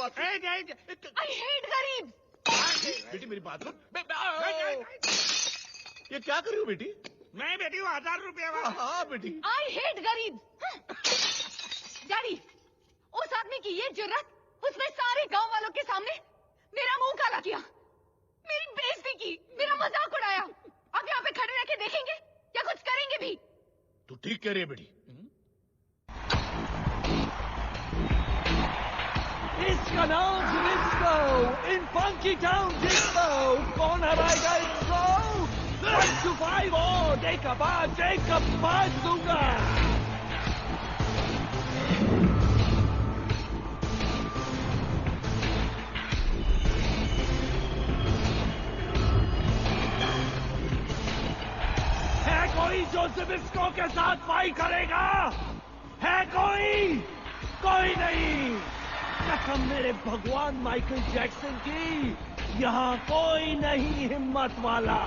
बात I hate गरीब। बेटी मेरी बात सुन। ये क्या कर रही हो बेटी? मैं बेटी हूँ 1000 रुपया। हाँ बेटी। आई हेट गरीब। डैडी, उस आदमी की ये जुर्रत, उसने सारे गांव वालों के सामने मेरा मुंह काला किया, मेरी बेइज्जती की, मेरा मजाक उड़ाया। आप यहाँ पे खड़े रह के देखेंगे या कुछ करेंगे भी? तू ठीक कह रही है बेटी। इसका नाम डिस्को, इन फंकी टाउन डिस्को। कौन हराएगा इसको? 1 to 5 और एक बाज दूंगा। है कोई जो डिस्को के साथ फाइट करेगा? है कोई? कोई नहीं। कसम मेरे भगवान माइकल जैक्सन की, यहाँ कोई नहीं हिम्मत वाला।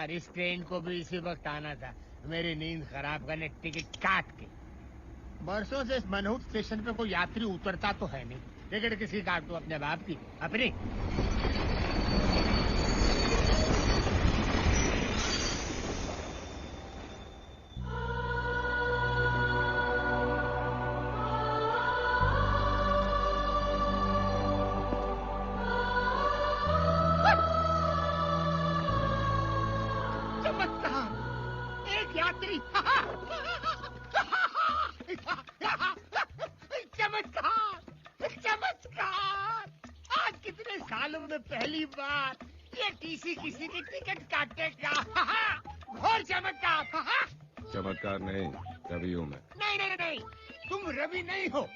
इस ट्रेन को भी इसी वक्त आना था, मेरी नींद खराब करने टिकट काट के। बरसों से इस मनहूट स्टेशन पे कोई यात्री उतरता तो है नहीं। टिकट किसी काट दो, अपने बाप की, अपनी। यात्री। चमत्कार चमत्कार, आज कितने सालों में पहली बार ये टीसी किसी की टिकट काटेगा। घोर चमत्कार। चमत्कार नहीं, रवि हूँ मैं। नहीं नहीं नहीं, तुम रवि नहीं हो,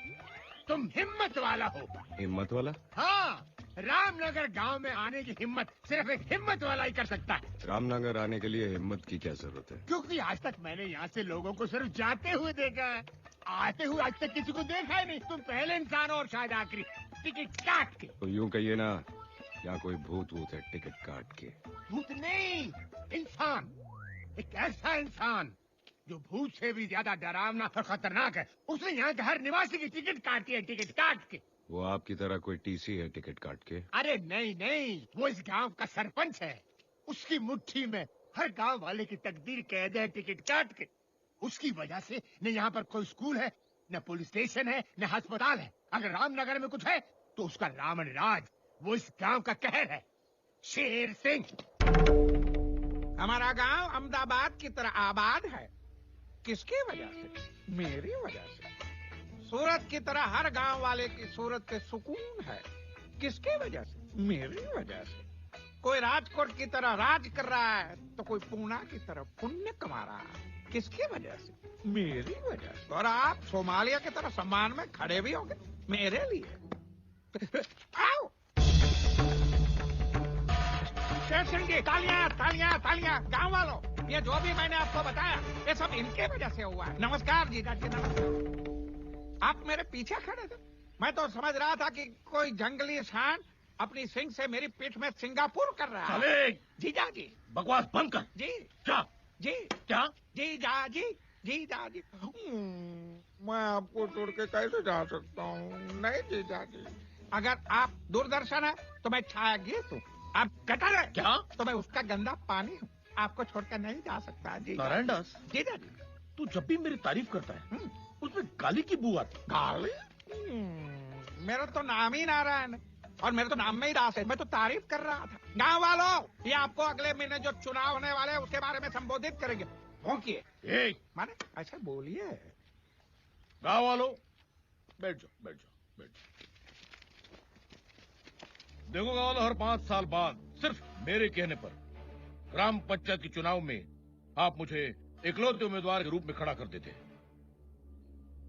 तुम हिम्मत वाला हो। हिम्मत वाला? हाँ, रामनगर गांव में आने की हिम्मत सिर्फ एक हिम्मत वाला ही कर सकता है। रामनगर आने के लिए हिम्मत की क्या जरूरत है? क्योंकि आज तक मैंने यहाँ से लोगों को सिर्फ जाते हुए देखा है, आते हुए आज तक किसी को देखा ही नहीं। तुम पहले इंसान हो और शायद आखिरी। टिकट काट के। तो यूँ कहिए ना, यहाँ कोई भूत वूत है टिकट काट के। भूत नहीं, इंसान। एक ऐसा इंसान जो भूत से भी ज्यादा डरावना और खतरनाक है। उसने यहाँ के हर निवासी की टिकट काटी है, टिकट काट के। वो आपकी तरह कोई टीसी है टिकट काट के? अरे नहीं नहीं, वो इस गांव का सरपंच है। उसकी मुट्ठी में हर गांव वाले की तकदीर कैद है, टिकट काट के। उसकी वजह से न यहाँ पर कोई स्कूल है, न पुलिस स्टेशन है, न अस्पताल है। अगर रामनगर में कुछ है तो उसका रावण राज, वो इस गांव का कहर है। शेर सिंह। हमारा गांव अहमदाबाद की तरह आबाद है। किसकी वजह से? मेरी वजह से। सूरत की तरह हर गांव वाले की सूरत से सुकून है। किसकी वजह से? मेरी वजह से। कोई राजकोट की तरह राज कर रहा है तो कोई पूना की तरह पुण्य कमा रहा है। किसकी वजह से? मेरी वजह से। और आप सोमालिया की तरह सम्मान में खड़े भी होंगे मेरे लिए। आओ शेर सिंह जी, तालियां तालियां तालियां। गांव वालों, ये जो भी मैंने आपको बताया ये सब इनके वजह से हुआ है। नमस्कार जीजा जी, नमस्कार। आप मेरे पीछे खड़े थे, मैं तो समझ रहा था कि कोई जंगली सांड अपनी सिंग से मेरी पीठ में सिंगापुर कर रहा है। साले, जीजा जी। बकवास बंद कर। जी क्या? जी क्या? जीजा जी, जीजा जी। मैं आपको छोड़ के कैसे जा सकता हूँ? नहीं जीजा जी, अगर आप दूरदर्शन है तो मैं छाया गीत हूँ। आप कटर है क्या? तो मैं उसका गंदा पानी हूँ। आपको छोड़कर नहीं जा सकता जी। नारायण दास, जीजा जी। तू जब भी मेरी तारीफ करता है उसमें गाली की बू आती है। गाली? मेरा तो नाम ही नारायण है और मेरे तो नाम में ही दास है। मैं तो तारीफ कर रहा था। गाँव वालों, ये आपको अगले महीने जो चुनाव होने वाले हैं उसके बारे में संबोधित करेंगे। भौंकिए। माने ऐसा बोलिए। गाँव वालों, बैठ जाओ बैठ जाओ बैठ जाओ। देखो गाँव वालों, हर 5 साल बाद सिर्फ मेरे कहने पर ग्राम पंचायत के चुनाव में आप मुझे इकलौते उम्मीदवार के रूप में खड़ा कर देते हैं।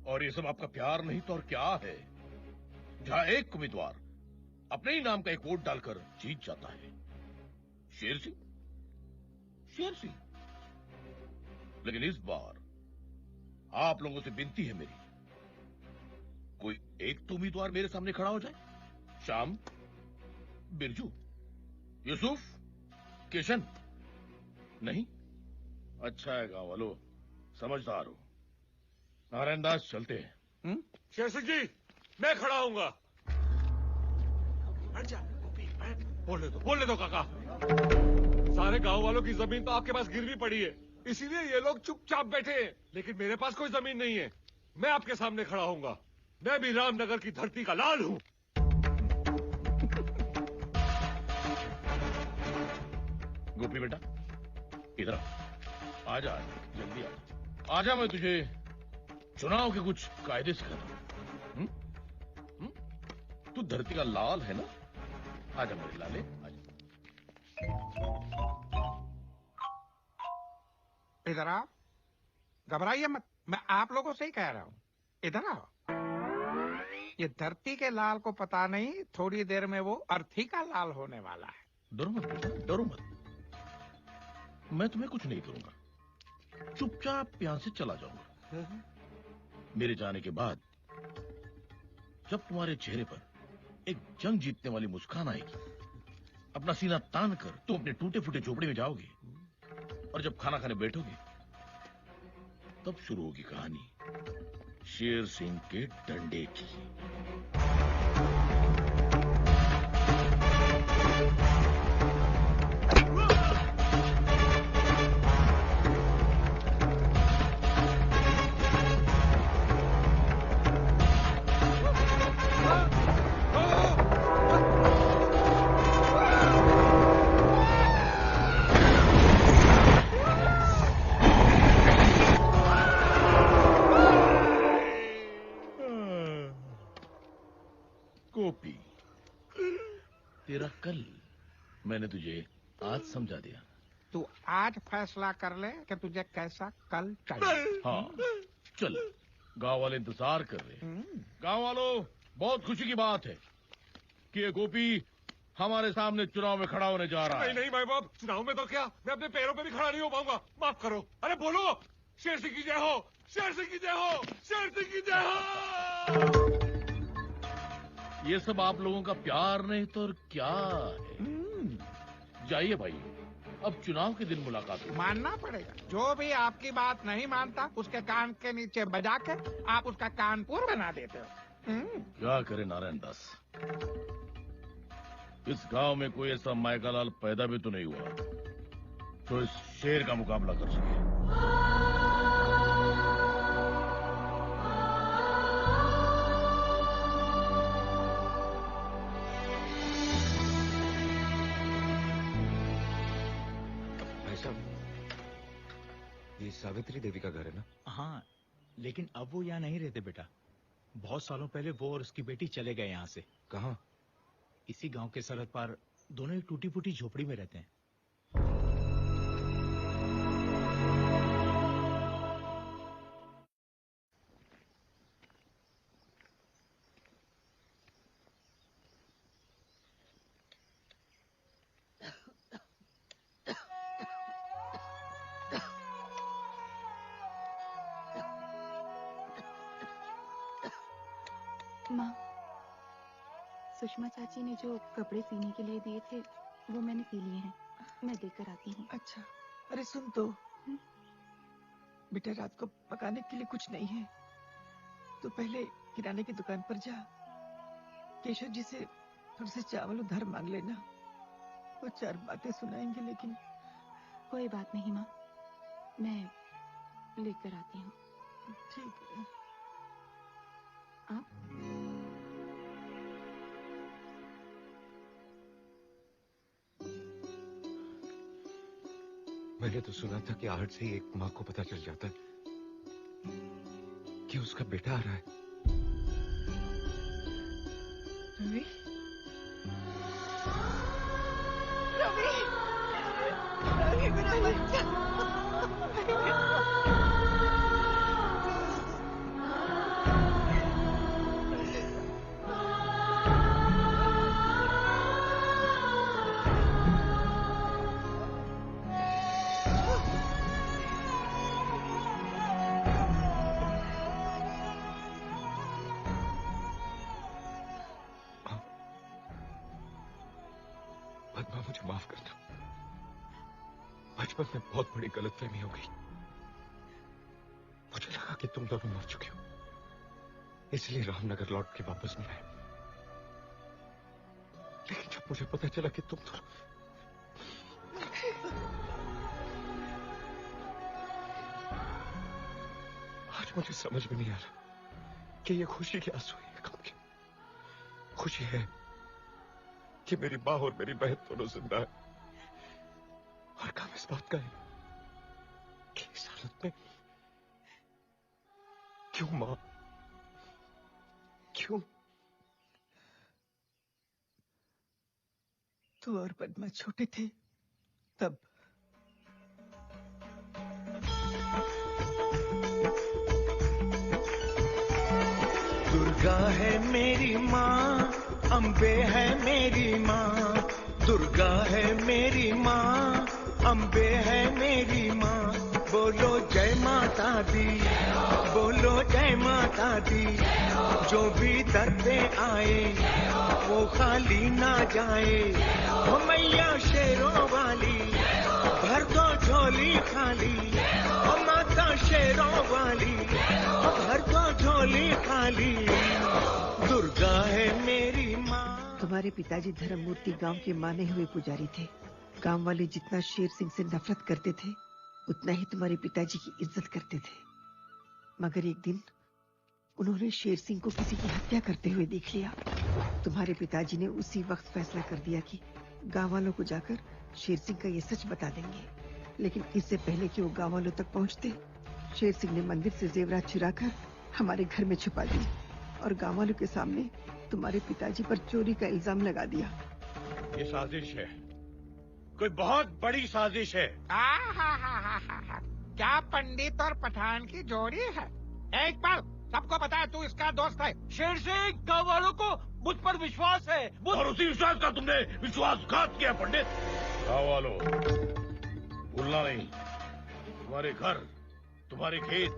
और ये सब आपका प्यार नहीं तो और क्या है? जहां एक उम्मीदवार अपने ही नाम का एक वोट डालकर जीत जाता है। शेर सिंह, शेर सिंह। लेकिन इस बार आप लोगों से विनती है मेरी, कोई एक तो उम्मीदवार मेरे सामने खड़ा हो जाए। श्याम, बिरजू, यूसुफ, किशन। नहीं? अच्छा है गाँव वालों, समझदार हो। नारायण दास, चलते हैं। शेर सिंह जी, मैं खड़ा हूँगा। बैठ जा, बैठ। बोलने दो काका। सारे गांव वालों की जमीन तो आपके पास गिरवी पड़ी है, इसीलिए ये लोग चुपचाप बैठे हैं। लेकिन मेरे पास कोई जमीन नहीं है। मैं आपके सामने खड़ा होऊंगा। मैं भी रामनगर की धरती का लाल हूँ। गोपी बेटा, इधर आजा, जल्दी आजा। मैं तुझे चुनाव के कुछ कायदे सिखाता हूँ। तू धरती का लाल है ना? आजा मेरे लाले, आजा। इधर आओ, घबराइए मत, मैं आप लोगों से ही कह रहा हूँ। इधर आओ। ये धरती के लाल को पता नहीं, थोड़ी देर में वो अर्थी का लाल होने वाला है। डरो मत बेटा, डरो मत। मैं तुम्हें कुछ नहीं करूंगा, चुपचाप यहां से चला जाऊंगा। मेरे जाने के बाद जब तुम्हारे चेहरे पर एक जंग जीतने वाली मुस्कान आएगी, अपना सीना तान कर तुम अपने टूटे फूटे झोपड़े में जाओगे और जब खाना खाने बैठोगे तब शुरू होगी कहानी शेर सिंह के डंडे की। मैंने तुझे आज समझा दिया। तू आज फैसला कर ले कि तुझे कैसा कल चाहिए। हाँ चल, गांव वाले इंतजार कर रहे हैं। गांव वालों, बहुत खुशी की बात है कि ये गोपी हमारे सामने चुनाव में खड़ा होने जा रहा है। नहीं भाई बाप, चुनाव में तो क्या, मैं अपने पैरों पे भी खड़ा नहीं हो पाऊंगा। माफ करो। अरे बोलो, शेर सिंह की जय हो, शेर सिंह की जय हो, शेर सिंह की जय हो। ये सब आप लोगों का प्यार नहीं तो और क्या है। जाइए भाई, अब चुनाव के दिन मुलाकात होगी। मानना पड़ेगा, जो भी आपकी बात नहीं मानता उसके कान के नीचे बजा के आप उसका कानपुर बना देते हो। क्या करे नारायण दास, इस गांव में कोई ऐसा मायकालाल पैदा भी तो नहीं हुआ जो इस शेर का मुकाबला कर सके। ये सावित्री देवी का घर है ना? हाँ, लेकिन अब वो यहाँ नहीं रहते बेटा। बहुत सालों पहले वो और उसकी बेटी चले गए यहाँ से। कहाँ? इसी गांव के सरहद पार दोनों एक टूटी फूटी झोपड़ी में रहते हैं। माँ, सुषमा चाची ने जो कपड़े सीने के लिए दिए थे वो मैंने सी लिए हैं, मैं देकर आती हूँ। अच्छा, अरे सुन तो, बेटा रात को पकाने के लिए कुछ नहीं है तो पहले किराने की दुकान पर जा, केशव जी से थोड़े से चावल उधार मांग लेना। वो चार बातें सुनाएंगे। लेकिन कोई बात नहीं माँ, मैं लेकर आती हूँ। ठीक है। आप? मैंने तो सुना था कि आहट से ही एक माँ को पता चल जाता है कि उसका बेटा आ रहा है। रवि, रवि मेरा बच्चा। पद्मा, मुझे माफ करना। बचपन में बहुत बड़ी गलतफहमी हो गई। मुझे लगा कि तुम दोनों मर चुके हो, इसलिए रामनगर लौट के वापस नहीं आए। लेकिन जब मुझे पता चला कि तुम दोनों, आज मुझे समझ में नहीं आ रहा कि ये खुशी के आंसू है, गम के। खुशी है कि मेरी माँ और मेरी बहन दोनों जिंदा है, और काम इस बात का है कि इस हालत में क्यों माँ, क्यों? तू और पद्मा छोटे थे तब। दुर्गा है मेरी माँ, अम्बे है मेरी माँ। दुर्गा है मेरी माँ, अम्बे है मेरी माँ। बोलो जय माता दी, बोलो जय माता दी। जो भी दर पे आए वो खाली ना जाए। ओ मैया शेरों वाली, भर दो झोली खाली। ओ माता शेरों वाली, भर दो झोली खाली। दुर्गा है मेरी माँ। तुम्हारे पिताजी धर्ममूर्ति गांव के माने हुए पुजारी थे। गांव वाले जितना शेर सिंह से नफरत करते थे उतना ही तुम्हारे पिताजी की इज्जत करते थे। मगर एक दिन उन्होंने शेर सिंह को किसी की हत्या करते हुए देख लिया। तुम्हारे पिताजी ने उसी वक्त फैसला कर दिया कि गांव वालों को जाकर शेर सिंह का ये सच बता देंगे। लेकिन इससे पहले कि वो गांव वालों तक पहुंचते, शेर सिंह ने मंदिर से जेवरात चुराकर हमारे घर में छुपा दिए और गांव वालों के सामने तुम्हारे पिताजी पर चोरी का इल्जाम लगा दिया। ये साजिश है। कोई बहुत बड़ी साजिश है। हा। क्या पंडित और पठान की जोड़ी है। एक पल, सबको पता है तू इसका दोस्त है। शेर सिंह, गाँव वालों को मुझ पर विश्वास है। और उसी विश्वास का तुमने विश्वासघात किया पंडित। गाँव वालों, भूलना नहीं, तुम्हारे घर, तुम्हारे खेत,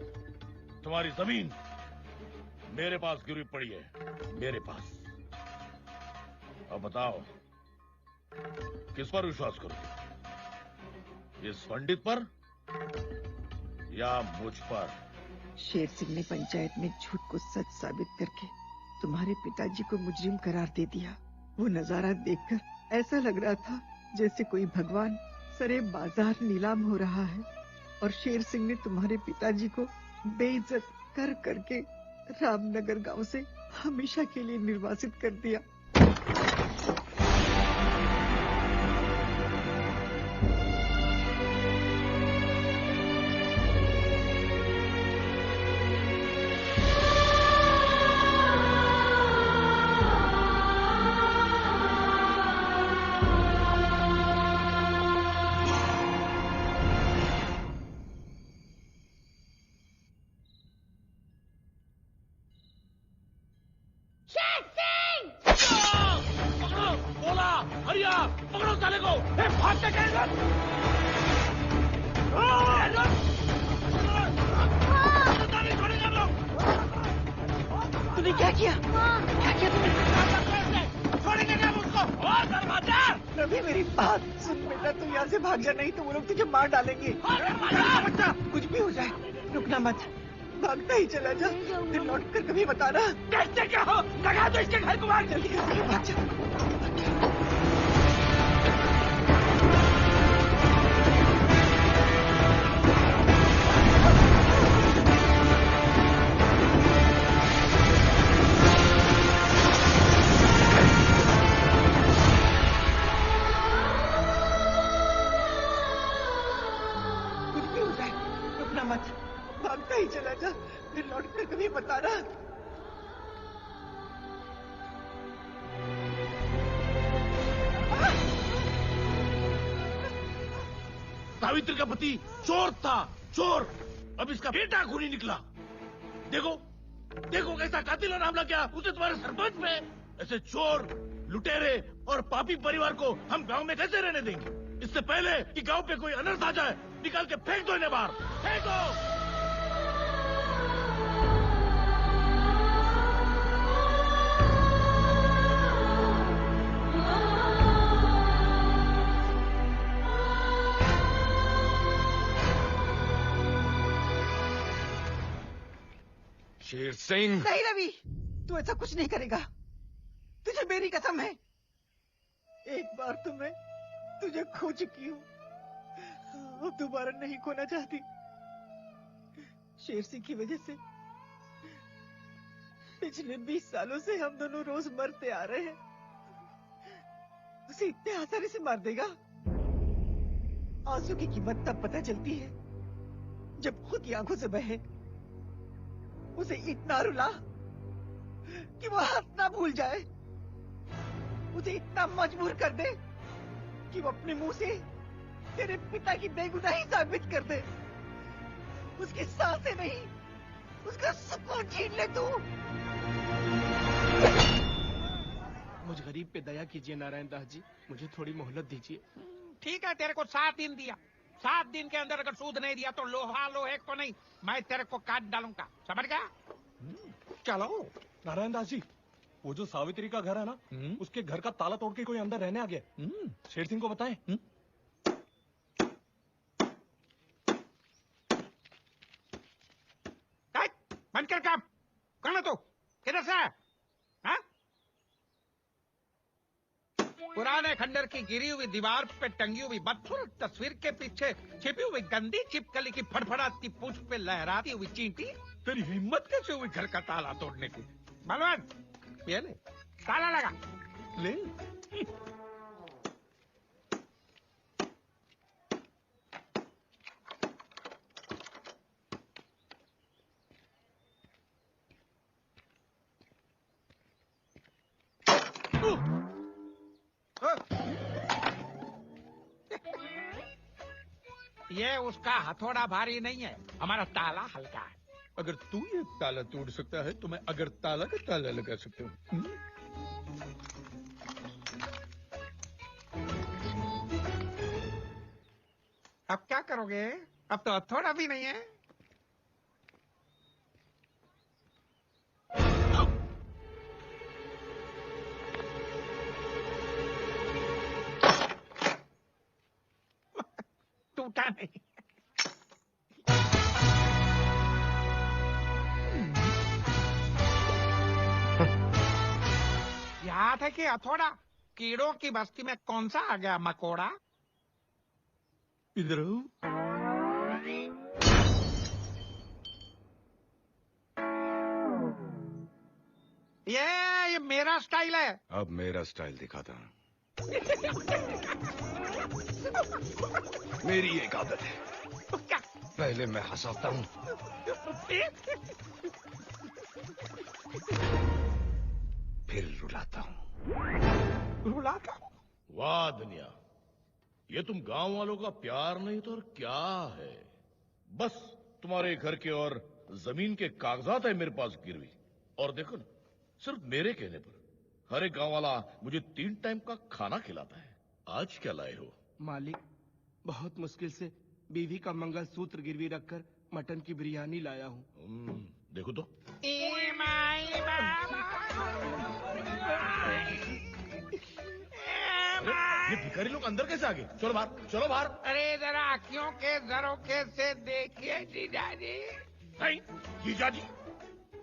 तुम्हारी जमीन मेरे पास गिरवी पड़ी है, मेरे पास। अब बताओ, किस पर विश्वास करोगे? इस पंडित पर या मुझ पर? शेर सिंह ने पंचायत में झूठ को सच साबित करके तुम्हारे पिताजी को मुजरिम करार दे दिया। वो नजारा देखकर ऐसा लग रहा था जैसे कोई भगवान सरे बाजार नीलाम हो रहा है, और शेर सिंह ने तुम्हारे पिताजी को बेइज्जत कर करके रामनगर गांव से हमेशा के लिए निर्वासित कर दिया। नहीं तो वो लोग तुझे मार डालेंगे। कुछ भी हो जाए रुकना मत, भागता ही चला जा, फिर लौट कर कभी बताना। कैसे क्या हो, लगा दो इसके घर को, भाग जल्दी कर, भाग जा। भागता ही चला जा, फिर लौट कर कभी बताना। सावित्री का पति चोर था, चोर। अब इसका बेटा खूनी निकला। देखो देखो कैसा कातिलाना हमला किया उसने तुम्हारे सरपंच पे। ऐसे चोर, लुटेरे और पापी परिवार को हम गांव में कैसे रहने देंगे? इससे पहले कि गांव पे कोई अनर्थ आ जाए, निकाल के फेंक दो इन्हें बाहर, फेंक दो। शेर सिंह। नहीं रवि, तू ऐसा कुछ नहीं करेगा, तुझे मेरी कसम है। एक बार तो मैं तुझे खो चुकी हूँ, अब दोबारा नहीं खोना चाहती। शेर सिंह की वजह से पिछले 20 सालों से हम दोनों रोज मरते आ रहे हैं। उसे इतने आसानी से मार देगा? आंसू की कीमत तब पता चलती है जब खुद की आंखों से बहे। उसे इतना रुला कि वो हंसना भूल जाए, उसे इतना मजबूर कर दे कि वो अपने मुंह से तेरे पिता की बेगुनाही साबित कर दे। उसकी सांसें नहीं, उसका सुकून छीन ले तू। मुझ गरीब पे दया कीजिए नारायण दास जी, मुझे थोड़ी मोहलत दीजिए। ठीक है, तेरे को 7 दिन दिया। 7 दिन के अंदर अगर सूद नहीं दिया तो लोहा लोहे को नहीं, मैं तेरे को काट डालूंगा, समझ गया? चलो। नारायण दास जी, वो जो सावित्री का घर है ना, उसके घर का ताला तोड़ के कोई अंदर रहने आ गया। शेर सिंह को बताएं। बंद कर काम, करना तो किधर से है? हाँ? पुराने खंडर की गिरी हुई दीवार पे टंगी हुई बदसूरत तस्वीर के पीछे छिपी हुई गंदी छिपकली की फड़फड़ाती पूंछ पे लहराती हुई चींटी। तेरी हिम्मत कैसे हुई घर का ताला तोड़ने की? बलवंत, ये ले, ताला लगा ले। ये उसका हथौड़ा भारी नहीं है, हमारा ताला हल्का है। अगर तू ये ताला तोड़ सकता है तो मैं अगर ताला का ताला लगा सकता हूँ। अब क्या करोगे? अब तो हथौड़ा भी नहीं है। टूटा नहीं। याद है कि हथौड़ा? कीड़ों की बस्ती में कौन सा आ गया मकोड़ा? इधर आओ। ये मेरा स्टाइल है। अब मेरा स्टाइल दिखाता हूँ। मेरी एक आदत है, पहले मैं हंसाता हूँ, फिर रुलाता हूँ। रुलाता हूँ? वाह दुनिया, ये तुम गांव वालों का प्यार नहीं तो और क्या है? बस तुम्हारे घर के और जमीन के कागजात है मेरे पास गिरवी। और देखो ना, सिर्फ मेरे कहने पर हर एक गांव वाला मुझे 3 टाइम का खाना खिलाता है। आज क्या लाए हो? मालिक, बहुत मुश्किल से बीवी का मंगलसूत्र गिरवी रखकर मटन की बिरयानी लाया हूँ। देखो तो। ये भिखारी लोग अंदर कैसे आ गए? चलो बाहर, चलो बाहर। अरे जरा आँखों के झरोखे से देखिए जीजाजी। नहीं जीजाजी,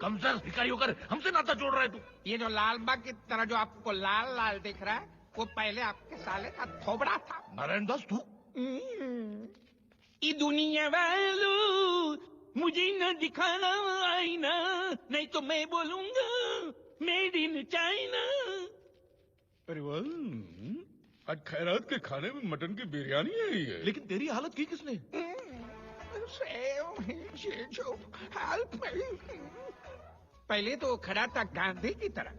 कम से भिखारी होकर हमसे नाता जोड़ रहे तू। ये जो लाल बाग की तरह जो आपको लाल लाल दिख रहा है, वो पहले आपके साले का थोबड़ा था। नारायण दास तू? ये दुनिया वालों, मुझे न दिखाना आईना, नहीं तो मैं बोलूंगा मेड इन चाइना। अरे वाह, आज खैरात के खाने में मटन की बिरयानी है ये। लेकिन तेरी हालत की किसने? पहले तो खड़ा था गांधी की तरह,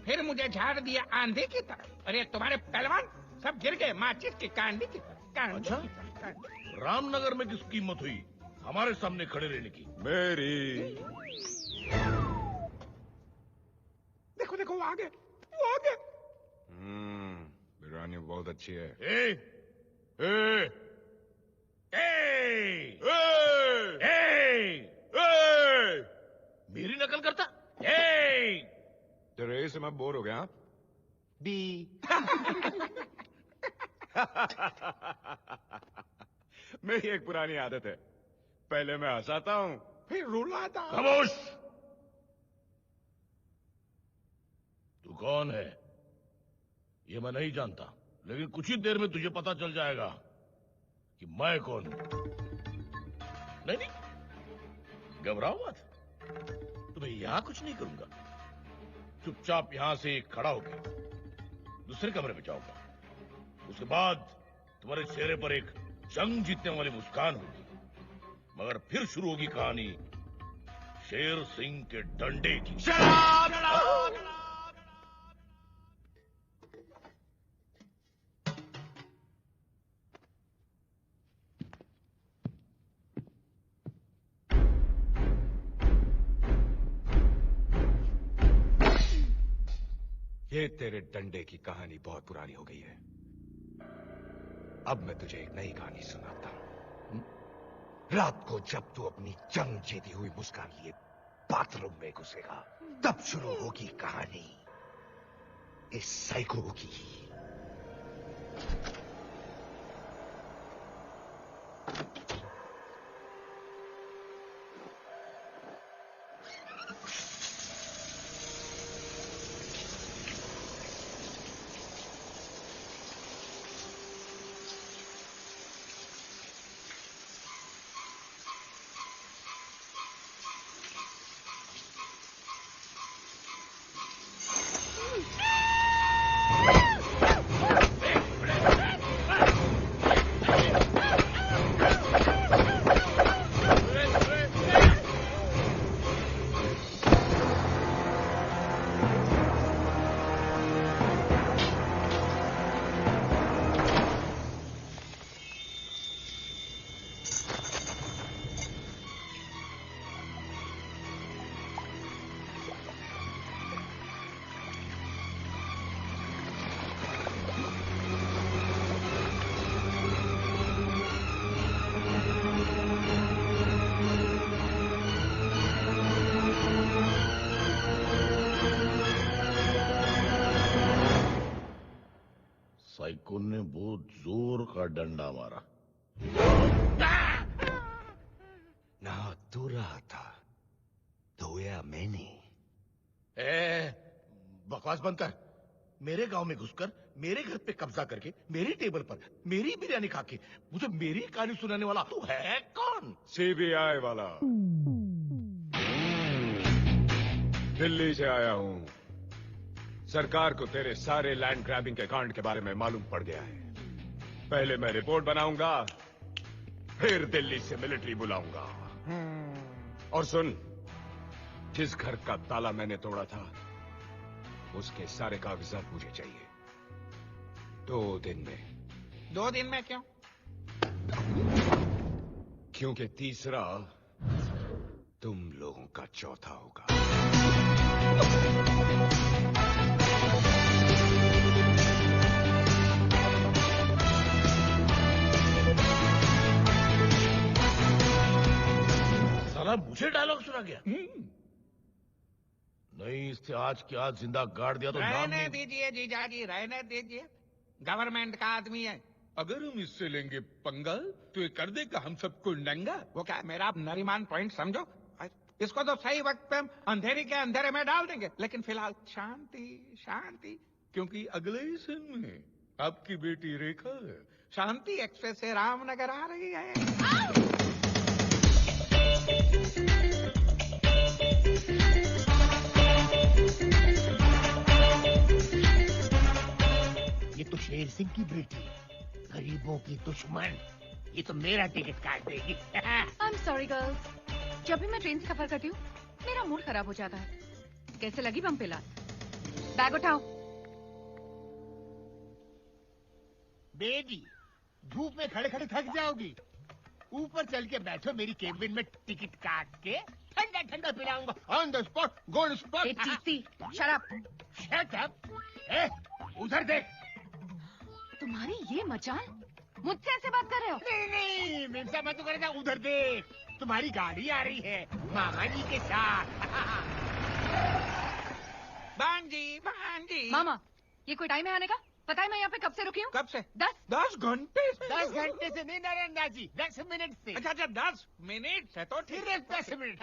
फिर मुझे झाड़ दिया आंधी की तरह। अरे तुम्हारे पहलवान सब गिर गए माचिस की कांडी की तरह। अच्छा, रामनगर में किस कीमत हुई हमारे सामने खड़े रहने की? मेरी। देखो देखो वो आ गए, वो आ गए। बिरयानी बहुत अच्छी है। ए, ए, ए, ए, ए, मेरी नकल करता? तेरे से मैं बोर हो गया। बी। मेरी एक पुरानी आदत है, पहले मैं हंसाता हूँ, फिर रुलाता हूँ। खामोश! तू कौन है ये मैं नहीं जानता, लेकिन कुछ ही देर में तुझे पता चल जाएगा कि मैं कौन हूं। नहीं नहीं, घबराओ मत, तुम्हें यहां कुछ नहीं करूंगा। चुपचाप यहां से खड़ा होकर दूसरे कमरे में जाऊंगा। उसके बाद तुम्हारे चेहरे पर एक जंग जीतने वाली मुस्कान होगी, मगर फिर शुरू होगी कहानी शेर सिंह के डंडे की। ये तेरे डंडे की कहानी बहुत पुरानी हो गई है। अब मैं तुझे एक नई कहानी सुनाता हूं। रात को जब तू अपनी जंग जीती हुई मुस्कान लिए बाथरूम में घुसेगा, तब शुरू होगी कहानी इस साइको की। का डंडा मारा। नहा तू रहा था, धोया मैंने। बकवास बंद कर। मेरे गांव में घुसकर मेरे घर पे कब्जा करके मेरी टेबल पर मेरी बिरयानी खा के मुझे मेरी कहानी सुनाने वाला तू है कौन? सीबीआई वाला। दिल्ली से आया हूं। सरकार को तेरे सारे लैंड ग्रैबिंग के कांड के बारे में मालूम पड़ गया है। पहले मैं रिपोर्ट बनाऊंगा, फिर दिल्ली से मिलिट्री बुलाऊंगा। और सुन, जिस घर का ताला मैंने तोड़ा था उसके सारे कागजात मुझे चाहिए 2 दिन में। 2 दिन में क्यों? क्योंकि तीसरा तुम लोगों का चौथा होगा। साला मुझे डायलॉग सुना गया। नहीं, इससे आज के आज जिंदा गाड़ दिया तो नाम रहने नहीं। दीजिए जीजाजी, रहने दीजिए। गवर्नमेंट का आदमी है। अगर हम इससे लेंगे पंगा तो ये कर देगा हम सबको नंगा। वो क्या मेरा आप नरीमान पॉइंट समझो। इसको तो सही वक्त पे हम अंधेरी के अंधेरे में डाल देंगे, लेकिन फिलहाल शांति शांति। क्योंकि अगले ही सीन में आपकी बेटी रेखा शांति एक्सप्रेस से रामनगर आ रही है। ये तो शेर सिंह की बेटी, गरीबों की दुश्मन। ये तो मेरा टिकट काट देगी। आई एम सॉरी गर्ल्स, जब भी मैं ट्रेन से सफर करती हूँ मेरा मूड खराब हो जाता है। कैसे लगी बम पिला? बैग उठाओ। बेबी, धूप में खड़े खड़े थक जाओगी। ऊपर चल के बैठो मेरी केबिन में, टिकट काट के ठंडा ठंडा पिलाऊंगा। On the spot, Gold Spot. Shut up. Shut up. उधर देख। तुम्हारी ये मचान, मुझसे ऐसे बात कर रहे हो? नहीं नहीं, मेरे मत करेगा। उधर देख, तुम्हारी गाड़ी आ रही है मामा जी के साथ। भांजी। मामा, ये कोई टाइम है आने का? पता है मैं यहाँ पे कब से रुकी हूँ? कब से? 10 घंटे से। 10 घंटे से नहीं नरेंद्र जी, 10 मिनट से। अच्छा 10 मिनट से तो ठीक है। 10 मिनट।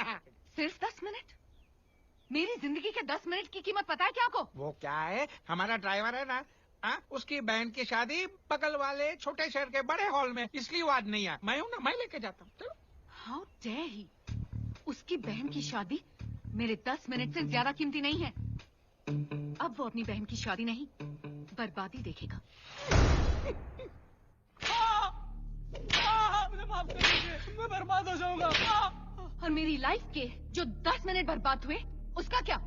सिर्फ 10 मिनट? मेरी जिंदगी के 10 मिनट की कीमत पता है क्या आपको? वो क्या है, हमारा ड्राइवर है ना, उसकी बहन की शादी बगल वाले छोटे शहर के बड़े हॉल में, इसलिए वो आज नहीं आया। मैं हूँ ना, मैं लेके जाता हूँ। How dare he! उसकी बहन की शादी मेरे 10 मिनट से ज्यादा कीमती नहीं है। अब वो अपनी बहन की शादी नहीं, बर्बादी देखेगा। मुझे माफ कर दीजिए, मैं बर्बाद हो जाऊंगा। और मेरी लाइफ के जो 10 मिनट बर्बाद हुए, उसका क्या?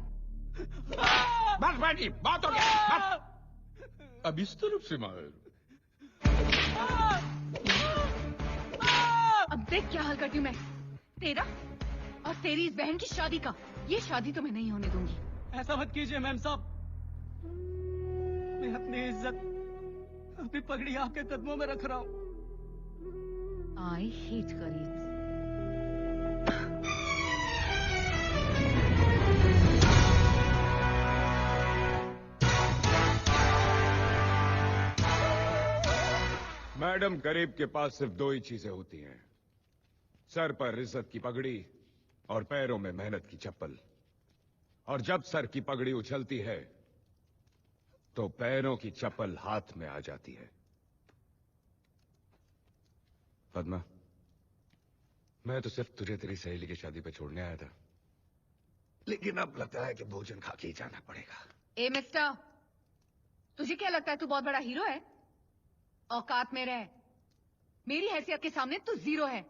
बस भांजी, बात हो गया। बस। अब इस तरफ से मार। अब देख क्या हाल करती हूँ मैं तेरा और तेरी इस बहन की शादी का। ये शादी तो मैं नहीं होने दूंगी। ऐसा मत कीजिए मैम साहब, मैं अपनी इज्जत, अपनी पगड़ी आपके कदमों में रख रहा हूँ। आई हेट करीब। मैडम, गरीब के पास सिर्फ 2 ही चीजें होती हैं, सर पर इज्जत की पगड़ी और पैरों में मेहनत की चप्पल। और जब सर की पगड़ी उछलती है तो पैरों की चप्पल हाथ में आ जाती है। पद्मा, मैं तो सिर्फ तुझे तेरी सहेली की शादी पे छोड़ने आया था, लेकिन अब लगता है कि भोजन खा के ही जाना पड़ेगा। ए मिस्टर, तुझे क्या लगता है तू बहुत बड़ा हीरो है? औकात में रह। मेरी हैसियत के सामने तू जीरो है।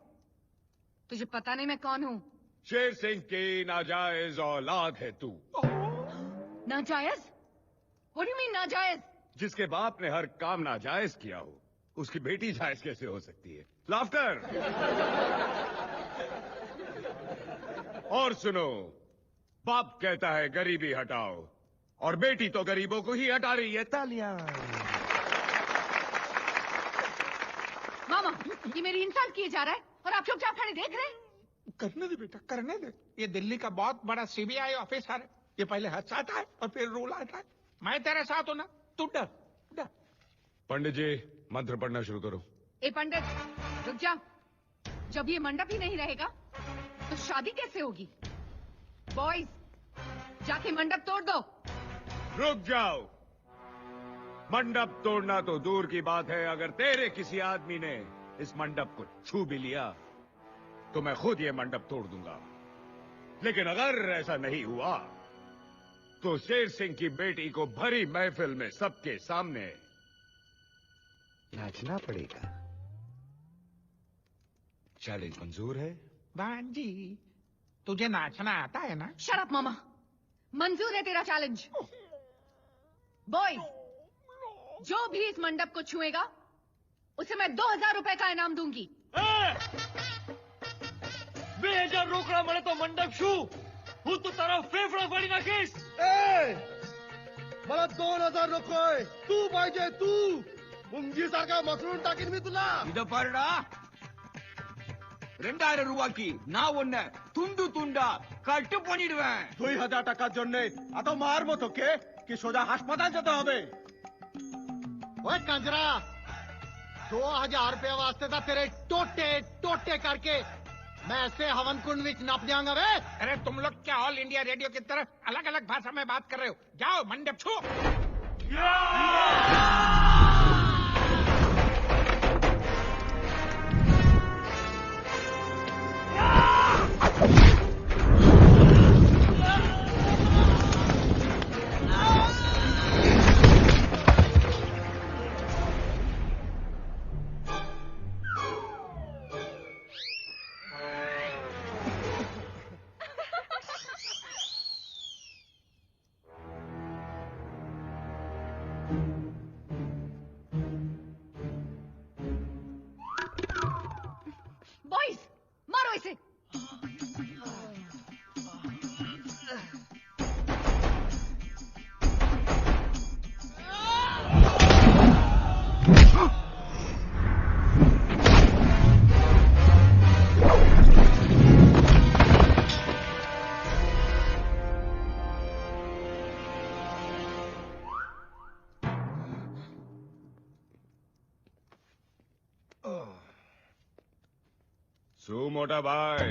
तुझे पता नहीं मैं कौन हूँ? शेर सिंह की नाजायज औलाद है तू। नाजायज? What do you mean नाजायज? जिसके बाप ने हर काम नाजायज किया हो, उसकी बेटी जायज कैसे हो सकती है? लाफ्टर। और सुनो, बाप कहता है गरीबी हटाओ और बेटी तो गरीबों को ही हटा रही है। तालियां। मामा, ये मेरी इंसल्ट किए जा रहा है और आप चुपचाप खड़े देख रहे हैं। करने दे बेटा, करने दे। ये दिल्ली का बहुत बड़ा सीबीआई ऑफिसर है। ये पहले हंसाता है और फिर रूल आता है। मैं तेरे साथ हूं ना, तू डर। पंडित जी, मंत्र पढ़ना शुरू करो। ए पंडित, रुक जा। जब ये मंडप ही नहीं रहेगा तो शादी कैसे होगी? बॉयज, जाके मंडप तोड़ दो। रुक जाओ। मंडप तोड़ना तो दूर की बात है, अगर तेरे किसी आदमी ने इस मंडप को छू भी लिया तो मैं खुद ये मंडप तोड़ दूंगा। लेकिन अगर ऐसा नहीं हुआ तो शेर सिंह की बेटी को भरी महफिल में सबके सामने नाचना पड़ेगा। चैलेंज मंजूर है? भांजी, तुझे नाचना आता है ना? शट अप मामा, मंजूर है तेरा चैलेंज। बॉयज, जो भी इस मंडप को छुएगा उसे मैं 2000 रुपए का इनाम दूंगी। 2000 रोकड़ा मळे तो मंडप शू હું તો તારા ફેફડા ફાડી નાખીશ. मला 2000 नकोय, तू पाहिजे तू. मुंगी सारखा मसळून टाकीन मी तुला. இத பாருடா, 2000 ரூபாய்க்கு நான் உன்னை துண்டு துண்டா கட்டு பண்ணிடுவேன். 2000 টাকার জন্য এত মারবো তোকে কি সোজা হাসপাতাল যেতে হবে? ओए कंजरा, 2000 रुपए वास्ते तो तेरे टोटे टोटे करके मैं ऐसे हवन कुंड विच नप जाऊंगा बे। अरे तुम लोग क्या ऑल इंडिया रेडियो की तरह अलग अलग भाषा में बात कर रहे हो? जाओ मंडप छू। बॉयज, मारो इसे। શું મોટા ભાઈ,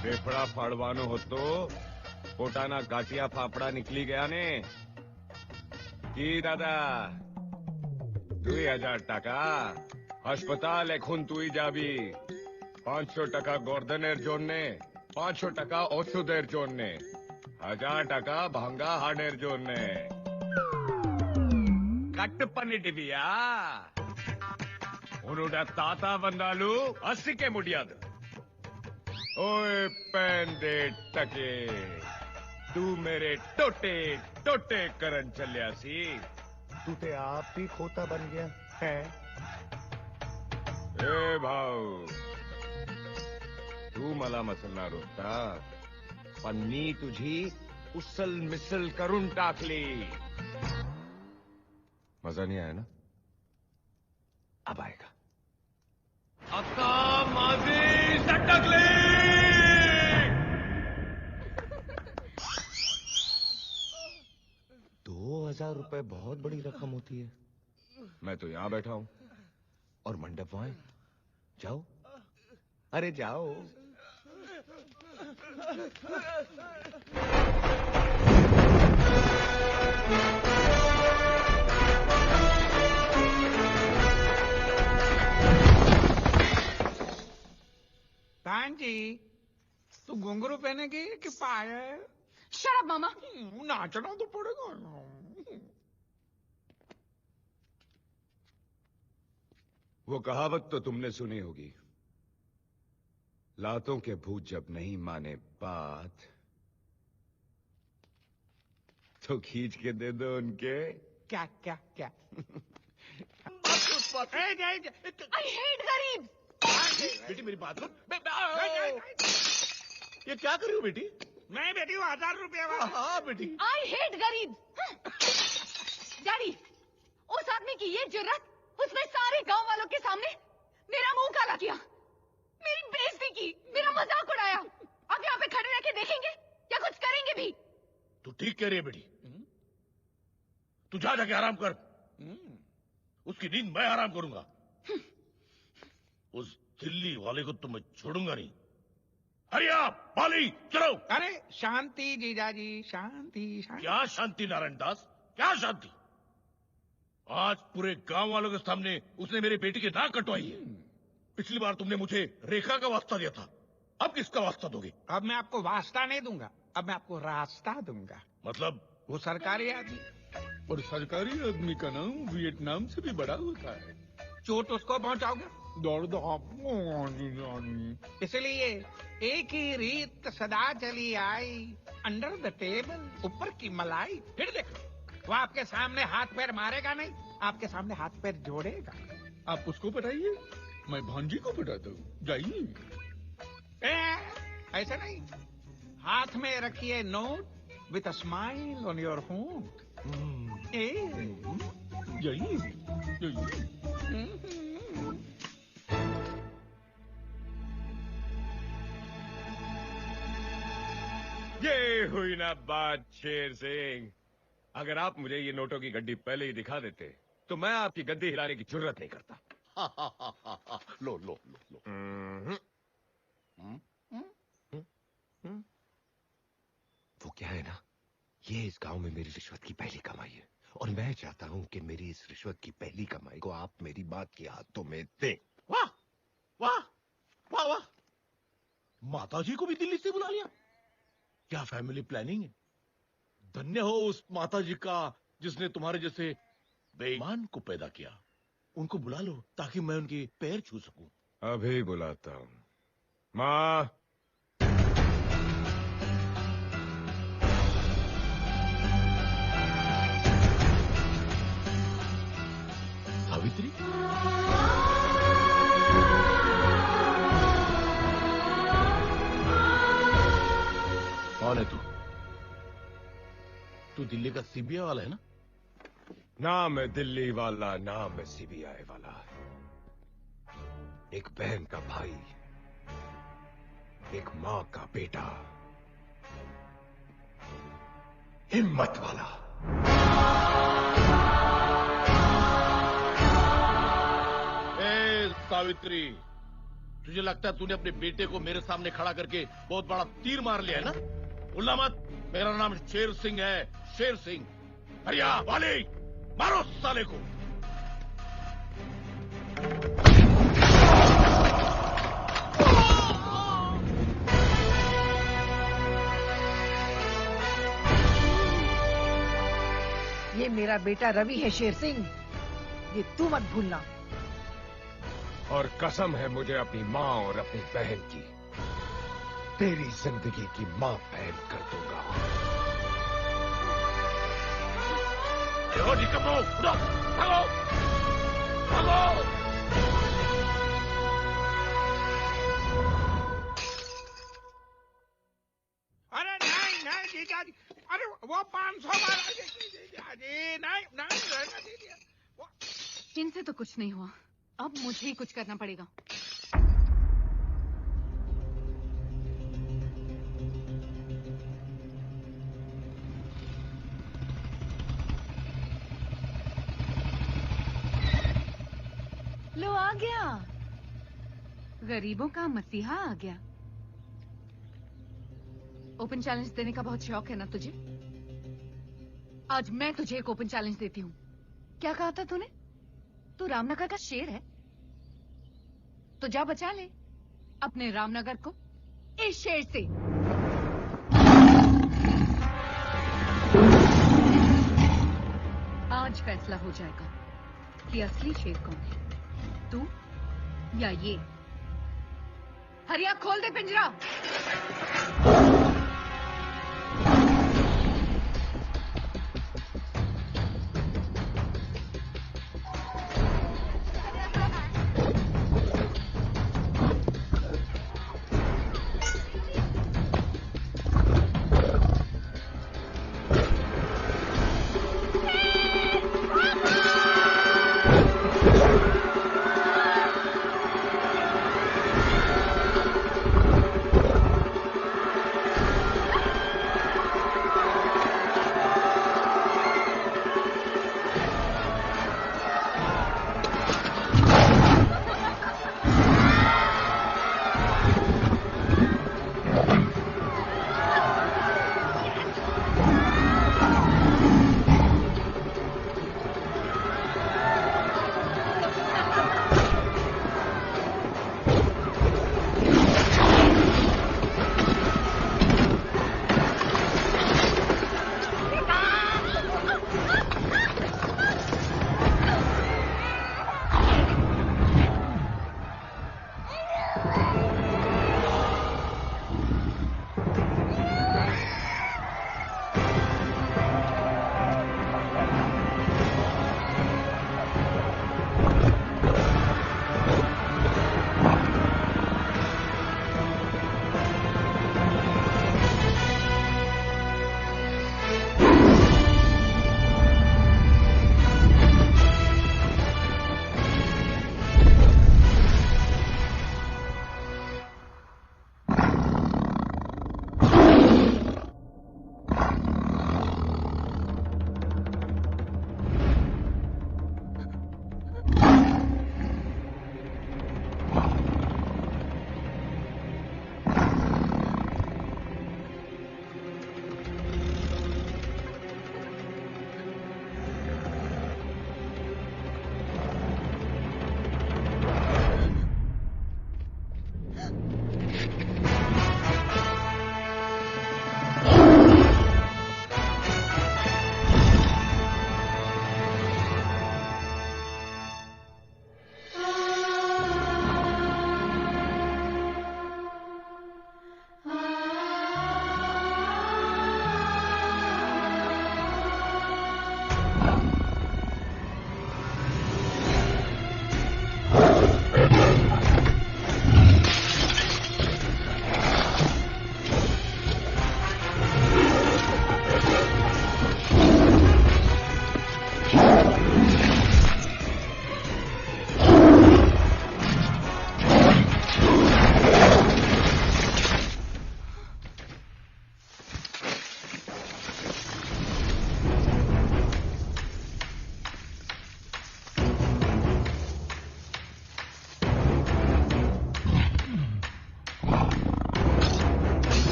ફેફડા ફાડવાનો હતો, પોતાના ગાંઠિયા ફાફડા નીકળી ગયા ને? কি দাদা, 2000 টাকা হাসপাতাল এখন তুই যাবি, 500 টাকা গর্দনের জন্যে, 500 টাকা ওষুধের জন্যে, 1000 টাকা ভাঙ্গা হাড়ের জন্যে। கட்டு பண்ணிடுவியா? உன்னோட தாத்தா வந்தாலும் அசிக்க முடியாது. ओए पैंदे टके, तू मेरे टोटे टोटे करन चलिया सी। तू ते आप भी खोता बन गया है। ए भाऊ, तू मला मसलना रोखता, पण मी तुझी उसल मिसल करून टाकली. मजा नहीं आया ना? अब आएगा. आता माझी सटकली. 2000 रुपए बहुत बड़ी रकम होती है. मैं तो यहां बैठा हूं और मंडप वहां है. जाओ, अरे जाओ. जी, तू घुंघरू पहनेगी कि पायल? शट अप मामा। नाचना तो पड़ेगा ना। वो कहावत तो तुमने सुनी होगी, लातों के भूत जब नहीं माने बात तो खींच के दे दो उनके। क्या क्या क्या? आई हेट गरीब। बेटी मेरी बात सुन। ये क्या कर रही हो बेटी? मैं बेटी हूँ 1000 रुपया। हाँ बेटी। आई हेट गरीब। डैडी, उस आदमी की ये जुर्रत, उसने सारे गांव वालों के सामने मेरा मुंह काला किया, मेरी बेइज्जती की, मेरा मजाक उड़ाया। अब यहाँ पे खड़े रह के देखेंगे या कुछ करेंगे भी? तू ठीक कह रही है बेटी, तू जा जाके आराम कर। उसकी नींद मैं आराम करूंगा। उस दिल्ली वाले को तो मैं छोड़ूंगा नहीं। हरिया बाली चलो। अरे शांति जीजाजी, शांति शांति। क्या शांति नारायण दास, क्या शांति? आज पूरे गांव वालों के सामने उसने मेरी बेटी की नाक कटवाई है। पिछली बार तुमने मुझे रेखा का वास्ता दिया था, अब किसका वास्ता दोगे? अब मैं आपको वास्ता नहीं दूंगा, अब मैं आपको रास्ता दूंगा। मतलब? वो सरकारी आदमी, और सरकारी आदमी का नाम वियतनाम से भी बड़ा होता है। चोट उसको पहुंचाओगे, दर्द आप। इसलिए एक ही रीत सदा चली आई, अंडर द टेबल, ऊपर की मलाई। फिर देखो, वो आपके सामने हाथ पैर मारेगा नहीं, आपके सामने हाथ पैर जोड़ेगा। आप उसको पटाइए, मैं भांजी को पटाता हूँ। जाइए। ऐसा नहीं, हाथ में रखिए note with a smile on your होंठ। जाइए जाइए। ये हुई ना बात शेर सिंह। अगर आप मुझे ये नोटों की गड्डी पहले ही दिखा देते तो मैं आपकी गद्दी हिलाने की जरूरत नहीं करता। लो लो लो लो। वो क्या है ना, ये इस गांव में मेरी रिश्वत की पहली कमाई है और मैं चाहता हूं कि मेरी इस रिश्वत की पहली कमाई को आप मेरी बात के हाथों में दें। वाह वाह वाह वाह, माताजी को भी दिल्ली से बुला लिया। क्या फैमिली प्लानिंग है। धन्य हो उस माताजी का जिसने तुम्हारे जैसे बेईमान को पैदा किया। उनको बुला लो ताकि मैं उनके पैर छू सकूं। अभी बुलाता हूं। माँ, सावित्री, कौन है तू? तू दिल्ली का सीबीआई वाला है ना? ना मैं दिल्ली वाला, ना मैं सीबीआई वाला। एक बहन का भाई, एक मां का बेटा, हिम्मत वाला। ए सावित्री, तुझे लगता है तूने अपने बेटे को मेरे सामने खड़ा करके बहुत बड़ा तीर मार लिया है ना? उल्ला मत, मेरा नाम शेर सिंह है, शेर सिंह। हरिया वाली, मारो साले को। ये मेरा बेटा रवि है शेर सिंह, ये तू मत भूलना। और कसम है मुझे अपनी माँ और अपनी बहन की, तेरी जिंदगी की माँ बहन कर दूंगा। निकम्मो, उठो, भागो, भागो। अरे नहीं नहीं जीजाजी, अरे वो 500 वाला जीजाजी, नहीं नहीं रहना दीजिए। इनसे तो कुछ नहीं हुआ, अब मुझे ही कुछ करना पड़ेगा। लो आ गया, गरीबों का मसीहा आ गया। ओपन चैलेंज देने का बहुत शौक है ना तुझे? आज मैं तुझे एक ओपन चैलेंज देती हूँ। क्या कहा था तूने? तू रामनगर का शेर है, तो जा बचा ले अपने रामनगर को इस शेर से। आज फैसला हो जाएगा कि असली शेर कौन है, तू या ये। हरिया खोल दे पिंजरा।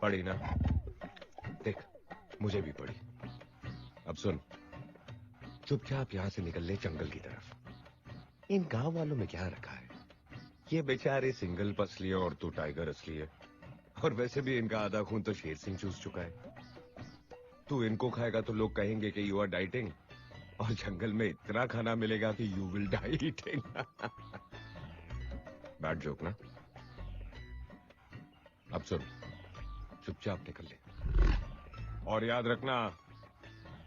पड़ी ना? देख, मुझे भी पड़ी। अब सुन, चुपचाप यहां से निकल ले जंगल की तरफ। इन गांव वालों में क्या रखा है? ये बेचारे सिंगल पसली है और तू टाइगर असली है। और वैसे भी इनका आधा खून तो शेर सिंह चूस चुका है। तू इनको खाएगा तो लोग कहेंगे कि यू आर डाइटिंग, और जंगल में इतना खाना मिलेगा कि you will die eating. Bad joke ना? अब सुन, चुपचाप निकल ले। और याद रखना,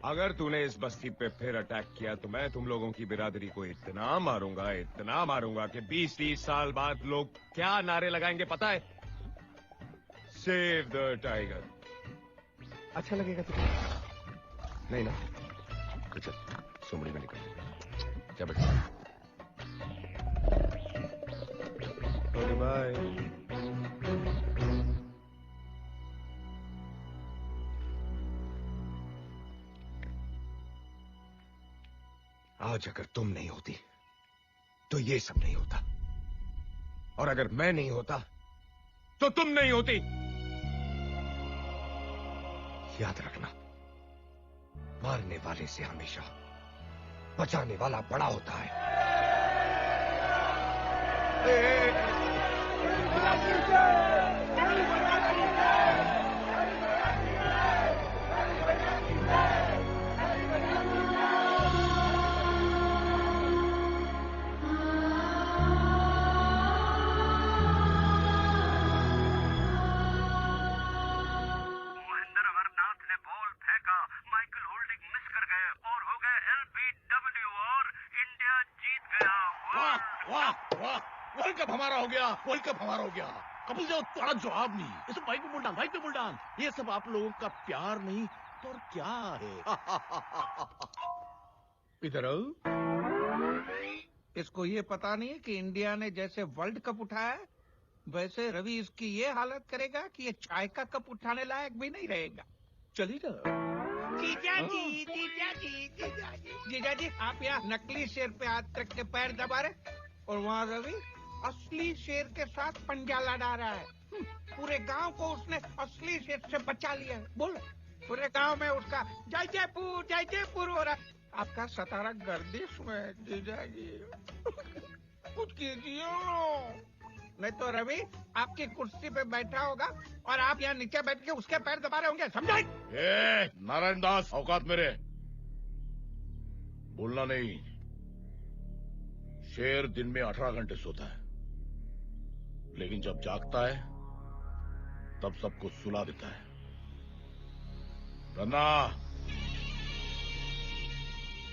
अगर तूने इस बस्ती पे फिर अटैक किया तो मैं तुम लोगों की बिरादरी को इतना मारूंगा कि 20-30 साल बाद लोग क्या नारे लगाएंगे पता है? Save the tiger. अच्छा लगेगा तुझे? नहीं ना? तो चल, सुमड़ी में निकल। क्या बेटा? Okay bye. आज अगर तुम नहीं होती तो ये सब नहीं होता, और अगर मैं नहीं होता तो तुम नहीं होती। याद रखना, मारने वाले से हमेशा बचाने वाला बड़ा होता है। वर्ल्ड कप हमारा हो गया। कपिल देव तुम्हारा जवाब नहीं। ये सब भाई पे बुलडान। ये सब आप लोगों का प्यार नहीं तो और क्या है? इधर आओ। इसको ये पता नहीं है कि इंडिया ने जैसे वर्ल्ड कप उठाया वैसे रवि इसकी ये हालत करेगा कि ये चाय का कप उठाने लायक भी नहीं रहेगा। चलिए जीजा जी आप यहाँ नकली शेर पे हाथ रख के पैर दबा रहे और वहाँ रवि असली शेर के साथ पंजा लड़ा रहा है। पूरे गांव को उसने असली शेर से बचा लिया है। बोलो, पूरे गांव में उसका जय जयपुर हो रहा है। आपका सतारा गर्दिश में जीजा जी। कुछ कीजिए, नहीं तो रवि आपकी कुर्सी पे बैठा होगा और आप यहाँ नीचे बैठ के उसके पैर दबा रहे होंगे। समझे? नारायण दास, औकात मेरे। बोलना नहीं। शेर दिन में 18 घंटे सोता है, लेकिन जब जागता है तब सबको सुला देता है।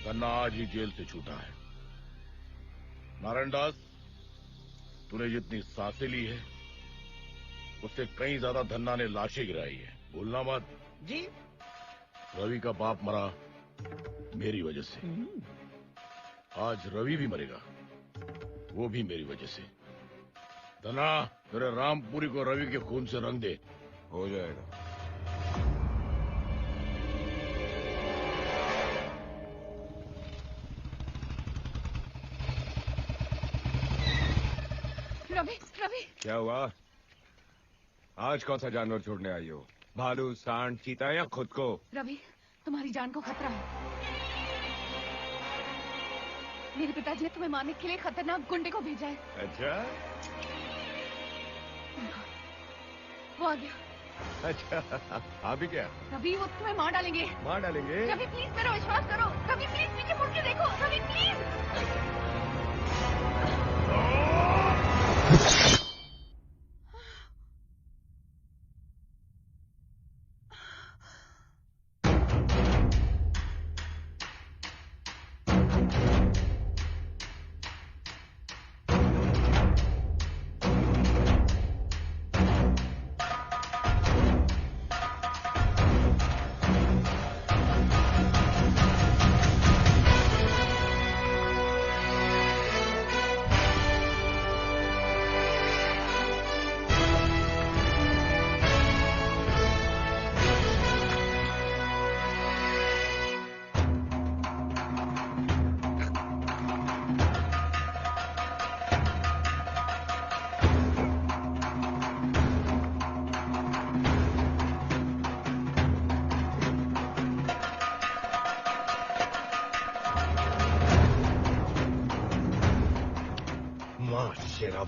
गन्ना आज ही जेल से छूटा है। नारायण दास, तूने जितनी सांसें ली है उससे कहीं ज्यादा धन्ना ने लाशें गिराई है। भूलना मत। जी। रवि का बाप मरा मेरी वजह से। आज रवि भी मरेगा, वो भी मेरी वजह से। धना, तेरे रामपुरी को रवि के खून से रंग दे। हो जाएगा। रवि क्या हुआ? आज कौन सा जानवर छोड़ने आई हो? भालू, सांड, चीता या खुद को? रवि, तुम्हारी जान को खतरा है। मेरे पिताजी ने तुम्हें मारने के लिए खतरनाक गुंडे को भेजा है। अच्छा? वो आ गया। अच्छा, अभी क्या? रवि, वो तुम्हें मार डालेंगे। मार डालेंगे? रवि प्लीज मेरा विश्वास करो। रवि प्लीज पीछे मुड़ के देखो। रवि प्लीज।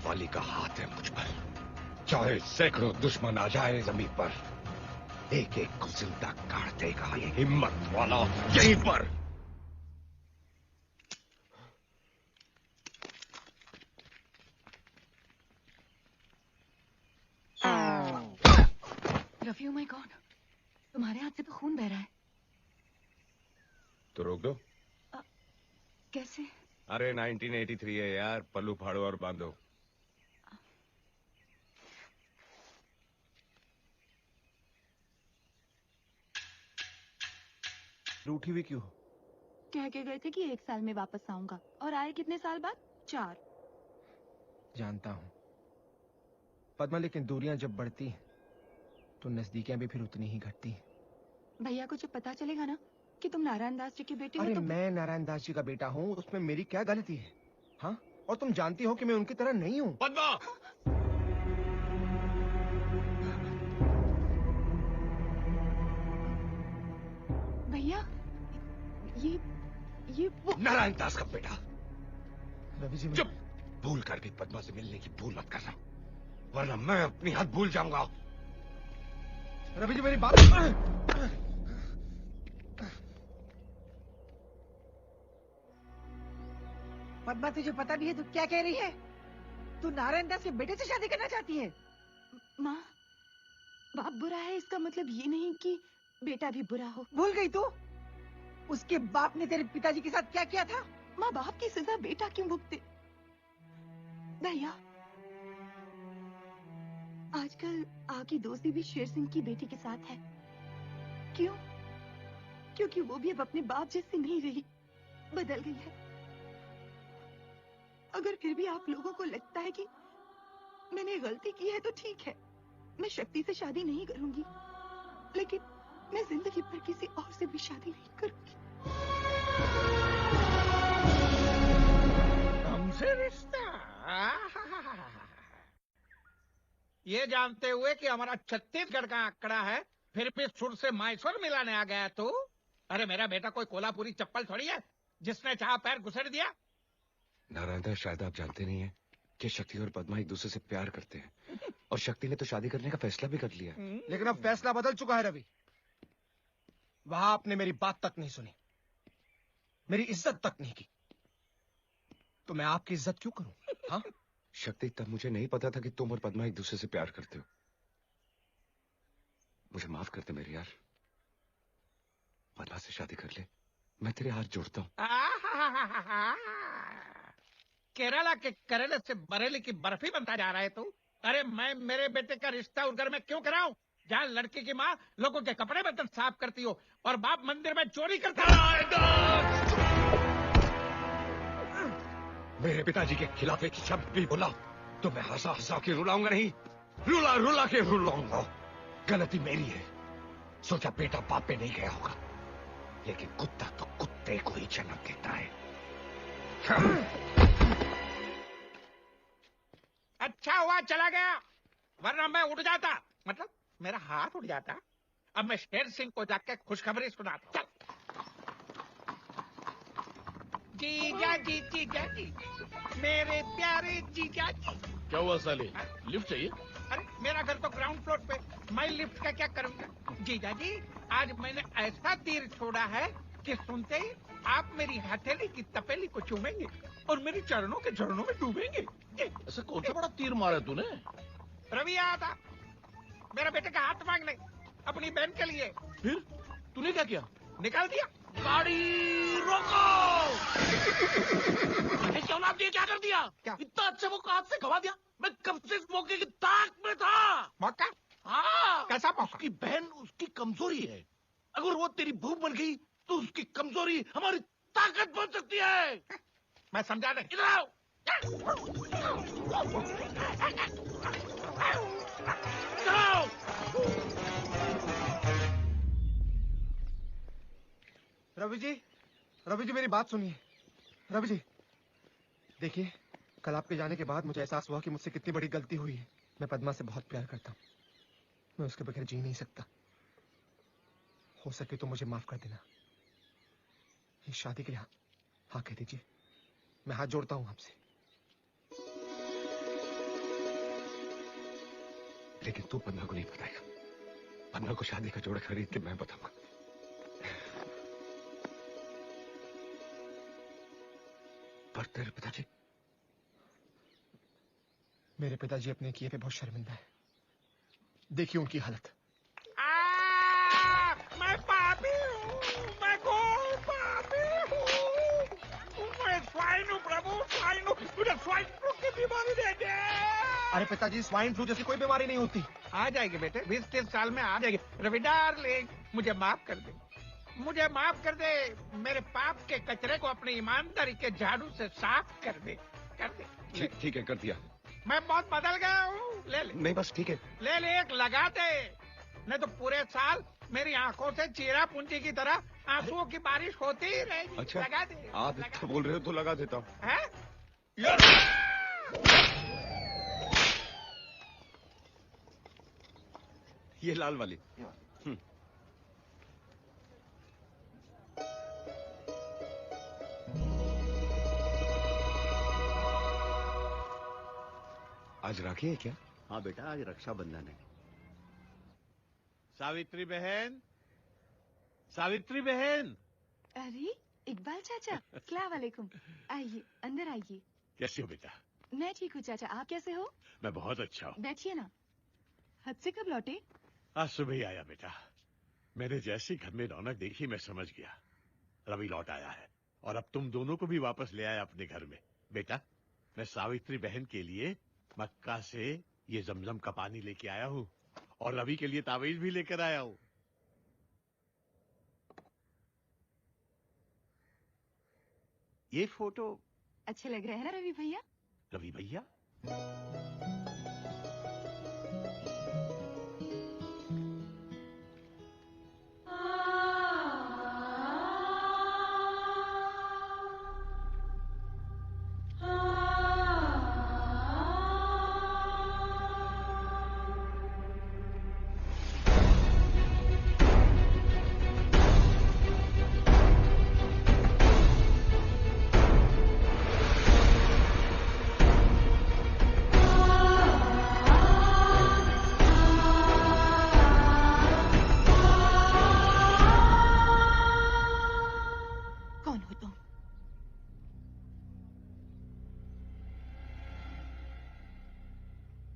वाली का हाथ है मुझ पर। चाहे सैकड़ों दुश्मन आ जाए जमीन पर, एक एक को जिंदा काट देगा ये हिम्मत वाला यहीं पर। रफी, ओह माय गॉड, तुम्हारे हाथ से तो खून बह रहा है। तो रोक दो। कैसे? अरे 1983 है यार, पल्लू फाड़ो और बांधो। रूठी हुई क्यों? कह के गए थे कि 1 साल में वापस आऊंगा, और आए कितने साल बाद? 4। जानता हूँ पद्मा, लेकिन दूरियां जब बढ़ती तो नजदीकियां भी फिर उतनी ही घटती। भैया को जब पता चलेगा ना कि तुम नारायण दास जी की बेटी हो अरे तो मैं नारायण दास जी का बेटा हूँ, उसमें मेरी क्या गलती है? हाँ, और तुम जानती हो कि मैं उनकी तरह नहीं हूँ। पद्मा! भैया, ये वो नारायण दास का बेटा। रवि जी, चुप! भूल कर भी पद्मा से मिलने की भूल मत करना, वरना मैं अपनी हद भूल जाऊंगा। रवि जी मेरी बात। पद्मा, तुझे पता भी है तू क्या कह रही है? तू नारायण दास के बेटे से शादी करना चाहती है? माँ, बाप बुरा है इसका मतलब ये नहीं कि बेटा भी बुरा हो। भूल गई तू? उसके बाप ने तेरे पिताजी के साथ क्या किया था? माँ, बाप की सजा बेटा क्यों भुगते? भैया, आजकल आपकी दोस्ती भी शेर सिंह की बेटी के साथ है। क्यों? क्योंकि वो भी अब अपने बाप जैसी नहीं रही, बदल गई है। अगर फिर भी आप लोगों को लगता है कि मैंने गलती की है तो ठीक है, मैं शक्ति से शादी नहीं करूंगी, लेकिन मैं जिंदगी भर किसी और से भी शादी नहीं करूंगी। हमसे रिश्ता? ये जानते हुए कि हमारा छत्तीसगढ़ का आंकड़ा है, फिर भी सुर से मैसूर मिलाने आ गया तू? अरे मेरा बेटा कोई कोल्हापुरी चप्पल थोड़ी है जिसने चाह पैर घुसेड़ दिया। नारायण दास, शायद आप जानते नहीं हैं कि शक्ति और पद्मा एक दूसरे से प्यार करते हैं, और शक्ति ने तो शादी करने का फैसला भी कर लिया। लेकिन अब फैसला बदल चुका है रवि। वहां आपने मेरी बात तक नहीं सुनी, मेरी इज्जत तक नहीं की, तो मैं आपकी इज्जत क्यों करूं? हाँ? शक्ति, तब मुझे नहीं पता था कि तुम और पद्मा एक दूसरे से प्यार करते हो। मुझे माफ कर दे मेरे यार, पद्मा से शादी कर ले, मैं तेरे हाथ जोड़ता हूँ। केरला के करेले से बरेली की बर्फी बनता जा रहा है तू? अरे मैं मेरे बेटे का रिश्ता उस घर में क्यों कराऊं जहाँ लड़की की माँ लोगों के कपड़े बर्तन साफ करती हो और बाप मंदिर में चोरी करता है? मेरे पिताजी के खिलाफ एक शब्द भी बोला तो मैं हंसा हंसा के रुलाऊंगा नहीं, रुला रुला के रुलाऊंगा। गलती मेरी है, सोचा बेटा बाप पे नहीं गया होगा, लेकिन कुत्ता तो कुत्ते को ही जन्म देता है। अच्छा हुआ चला गया, वरना मैं उठ जाता, मतलब मेरा हाथ उठ जाता। अब मैं शेर सिंह को जाके खुशखबरी सुनाता हूँ। जीजा जी, जीजा जी, मेरे प्यारे जीजा जी। क्या हुआ साले, लिफ्ट चाहिए? अरे मेरा घर तो ग्राउंड फ्लोर पे, मैं लिफ्ट का क्या करूंगा? जीजा जी, आज मैंने ऐसा तीर छोड़ा है कि सुनते ही आप मेरी हथेली की तपेली को चूमेंगे और मेरे चरणों के झरनों में डूबेंगे। ऐसा कौन सा बड़ा तीर मारा तूने? रवि आया था मेरे बेटे का हाथ मांगने अपनी बहन के लिए। फिर तूने क्या किया? निकाल दिया। गाड़ी रोको! क्या औलाद ने क्या कर दिया? क्या? इतना अच्छा मौका हाथ से गवा दिया। मैं कब से इस मौके की ताक में था। मौका? हाँ, कैसा मौका? उसकी बहन उसकी कमजोरी है, अगर वो तेरी बहू बन गई तो उसकी कमजोरी हमारी ताकत बन सकती है। मैं समझा नहीं। इधर आओ। इधर आओ। रवि जी मेरी बात सुनिए। रवि जी देखिए, कल आपके जाने के बाद मुझे एहसास हुआ कि मुझसे कितनी बड़ी गलती हुई है। मैं पद्मा से बहुत प्यार करता हूँ, मैं उसके बगैर जी नहीं सकता। हो सके तो मुझे माफ कर देना। इस शादी के लिए हाँ कह दीजिए, मैं हाथ जोड़ता हूँ आपसे। लेकिन तू पन्ना को नहीं बताएगा। पन्ना को शादी का जोड़ा खरीद के मैं बताऊंगा। पर तेरे पिताजी? मेरे पिताजी अपने किए पे बहुत शर्मिंदा है। देखिए उनकी हालत। मैं पापी हूँ, मैं घोर पापी हूँ, मैं स्वाइन हूँ प्रभु, स्वाइन हूँ। मुझे स्वाइन फ्लू की बीमारी दे दे। अरे पिताजी, स्वाइन फ्लू जैसी कोई बीमारी नहीं होती। आ जाएगी बेटे, 20-30 साल में आ जाएगी। रवि डार्लिंग, मुझे माफ कर दे, मुझे माफ कर दे। मेरे पाप के कचरे को अपनी ईमानदारी के झाड़ू से साफ कर दे, कर दे। ठीक है, कर दिया। मैं बहुत बदल गया हूँ। ले ले। नहीं बस ठीक है। ले ले, एक लगा दे, नहीं तो पूरे साल मेरी आंखों से चीरा पूंजी की तरह आंसुओं की बारिश होती ही रहेगी। अच्छा, लगा दे। आप इतना बोल रहे हो तो लगा देता हूँ। हैं? ये लाल वाली। आज राखी है क्या? हाँ बेटा, आज रक्षाबंधन है। सावित्री बहन, सावित्री बहन। अरे इकबाल चाचा, अस्सलाम वालेकुम। आइए, अंदर आइए। कैसे हो बेटा? मैं ठीक हूँ चाचा, आप कैसे हो? मैं बहुत अच्छा हूँ। बैठिए ना। हद से कब लौटे? आज सुबह ही आया बेटा। मैंने जैसे घर में रौनक देखी मैं समझ गया रवि लौट आया है, और अब तुम दोनों को भी वापस ले आया अपने घर में। बेटा, मैं सावित्री बहन के लिए मक्का से ये जमजम का पानी लेके आया हूँ, और रवि के लिए तावीज भी लेकर आया हूँ। ये फोटो अच्छे लग रहे हैं ना रवि भैया? रवि भैया?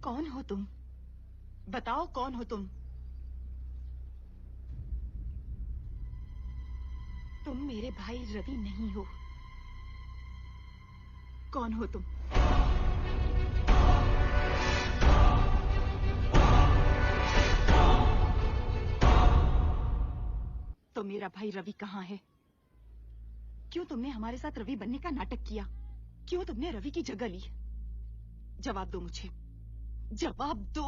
कौन हो तुम? बताओ कौन हो तुम? तुम मेरे भाई रवि नहीं हो। कौन हो तुम? तो मेरा भाई रवि कहाँ है? क्यों तुमने हमारे साथ रवि बनने का नाटक किया? क्यों तुमने रवि की जगह ली? जवाब दो मुझे, जवाब दो।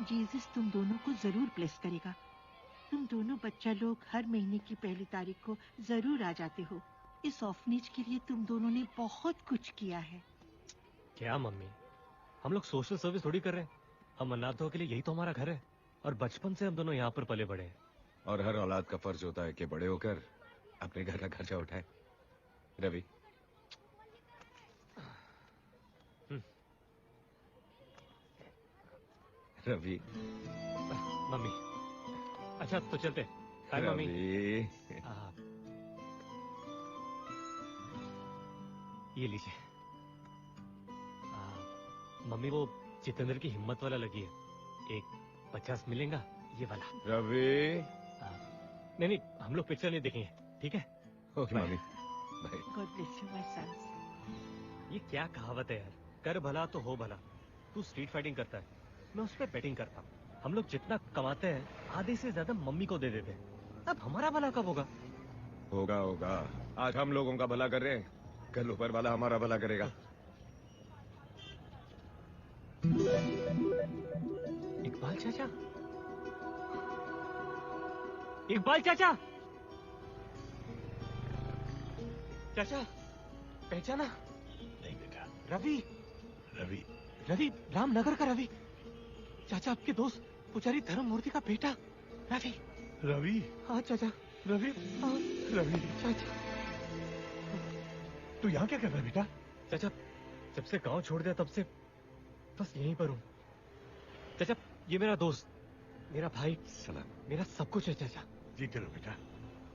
जीसस तुम दोनों को जरूर ब्लेस करेगा। तुम दोनों बच्चा लोग हर महीने की पहली तारीख को जरूर आ जाते हो। इस ऑर्फनेज के लिए तुम दोनों ने बहुत कुछ किया है। क्या मम्मी, हम लोग सोशल सर्विस थोड़ी कर रहे हैं। हम अनाथों के लिए यही तो हमारा घर है, और बचपन से हम दोनों यहाँ पर पले बड़े हैं। और हर औलाद का फर्ज होता है कि बड़े होकर अपने घर का खर्चा उठाए। रवि, रवि। मम्मी, अच्छा तो चलते। हाय मम्मी। ये लीजिए। मम्मी, वो जितेंद्र की हिम्मत वाला लगी है, एक 50 मिलेगा ये वाला। रवि। नहीं नहीं, हम लोग पिक्चर नहीं देखेंगे, ठीक है? Okay mummy, bye. God bless you my sons. ये क्या कहावत है यार, कर भला तो हो भला। तू स्ट्रीट फाइटिंग करता है, मैं उस पर बैटिंग करता हूँ। हम लोग जितना कमाते हैं आधे से ज्यादा मम्मी को दे देते हैं। अब हमारा भला कब होगा? होगा होगा। आज हम लोगों का भला कर रहे हैं, कल ऊपर वाला हमारा भला करेगा। चाचा, इकबाल चाचा, चाचा पहचाना? नहीं बेटा। रवि, रवि, रवि, रामनगर का रवि। चाचा आपके दोस्त पुजारी धर्ममूर्ति का बेटा रवि। रवि? हाँ चाचा। रवि? हाँ रवि चाचा। तू यहाँ क्या कर रहा है बेटा? चाचा जब से गांव छोड़ दिया तब से बस यहीं पर हूँ। चाचा ये मेरा दोस्त, मेरा भाई, सलाम, मेरा सब कुछ है चाचा। जीते रहो बेटा।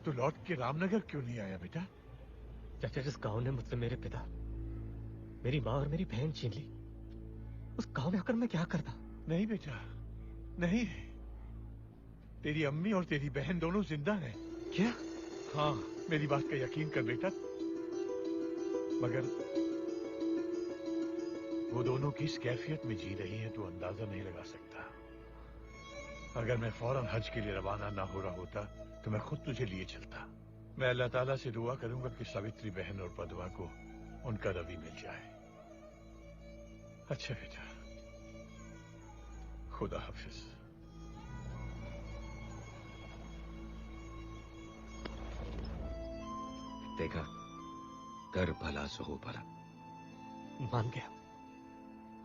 तू लौट के रामनगर क्यों नहीं आया बेटा? चाचा जिस गांव ने मुझसे मेरे पिता, मेरी माँ और मेरी बहन छीन ली, उस गांव में आकर मैं क्या करता? नहीं बेटा, नहीं। तेरी अम्मी और तेरी बहन दोनों जिंदा हैं। क्या? हाँ, मेरी बात का यकीन कर बेटा। मगर वो दोनों किस कैफियत में जी रही हैं तू अंदाजा नहीं लगा सकता। अगर मैं फौरन हज के लिए रवाना ना हो रहा होता तो मैं खुद तुझे लिए चलता। मैं अल्लाह ताला से दुआ करूंगा कि सावित्री बहन और पदवा को उनका रवि मिल जाए। अच्छा बेटा, खुदा हाफिज। देखा, कर भला सो हो भला।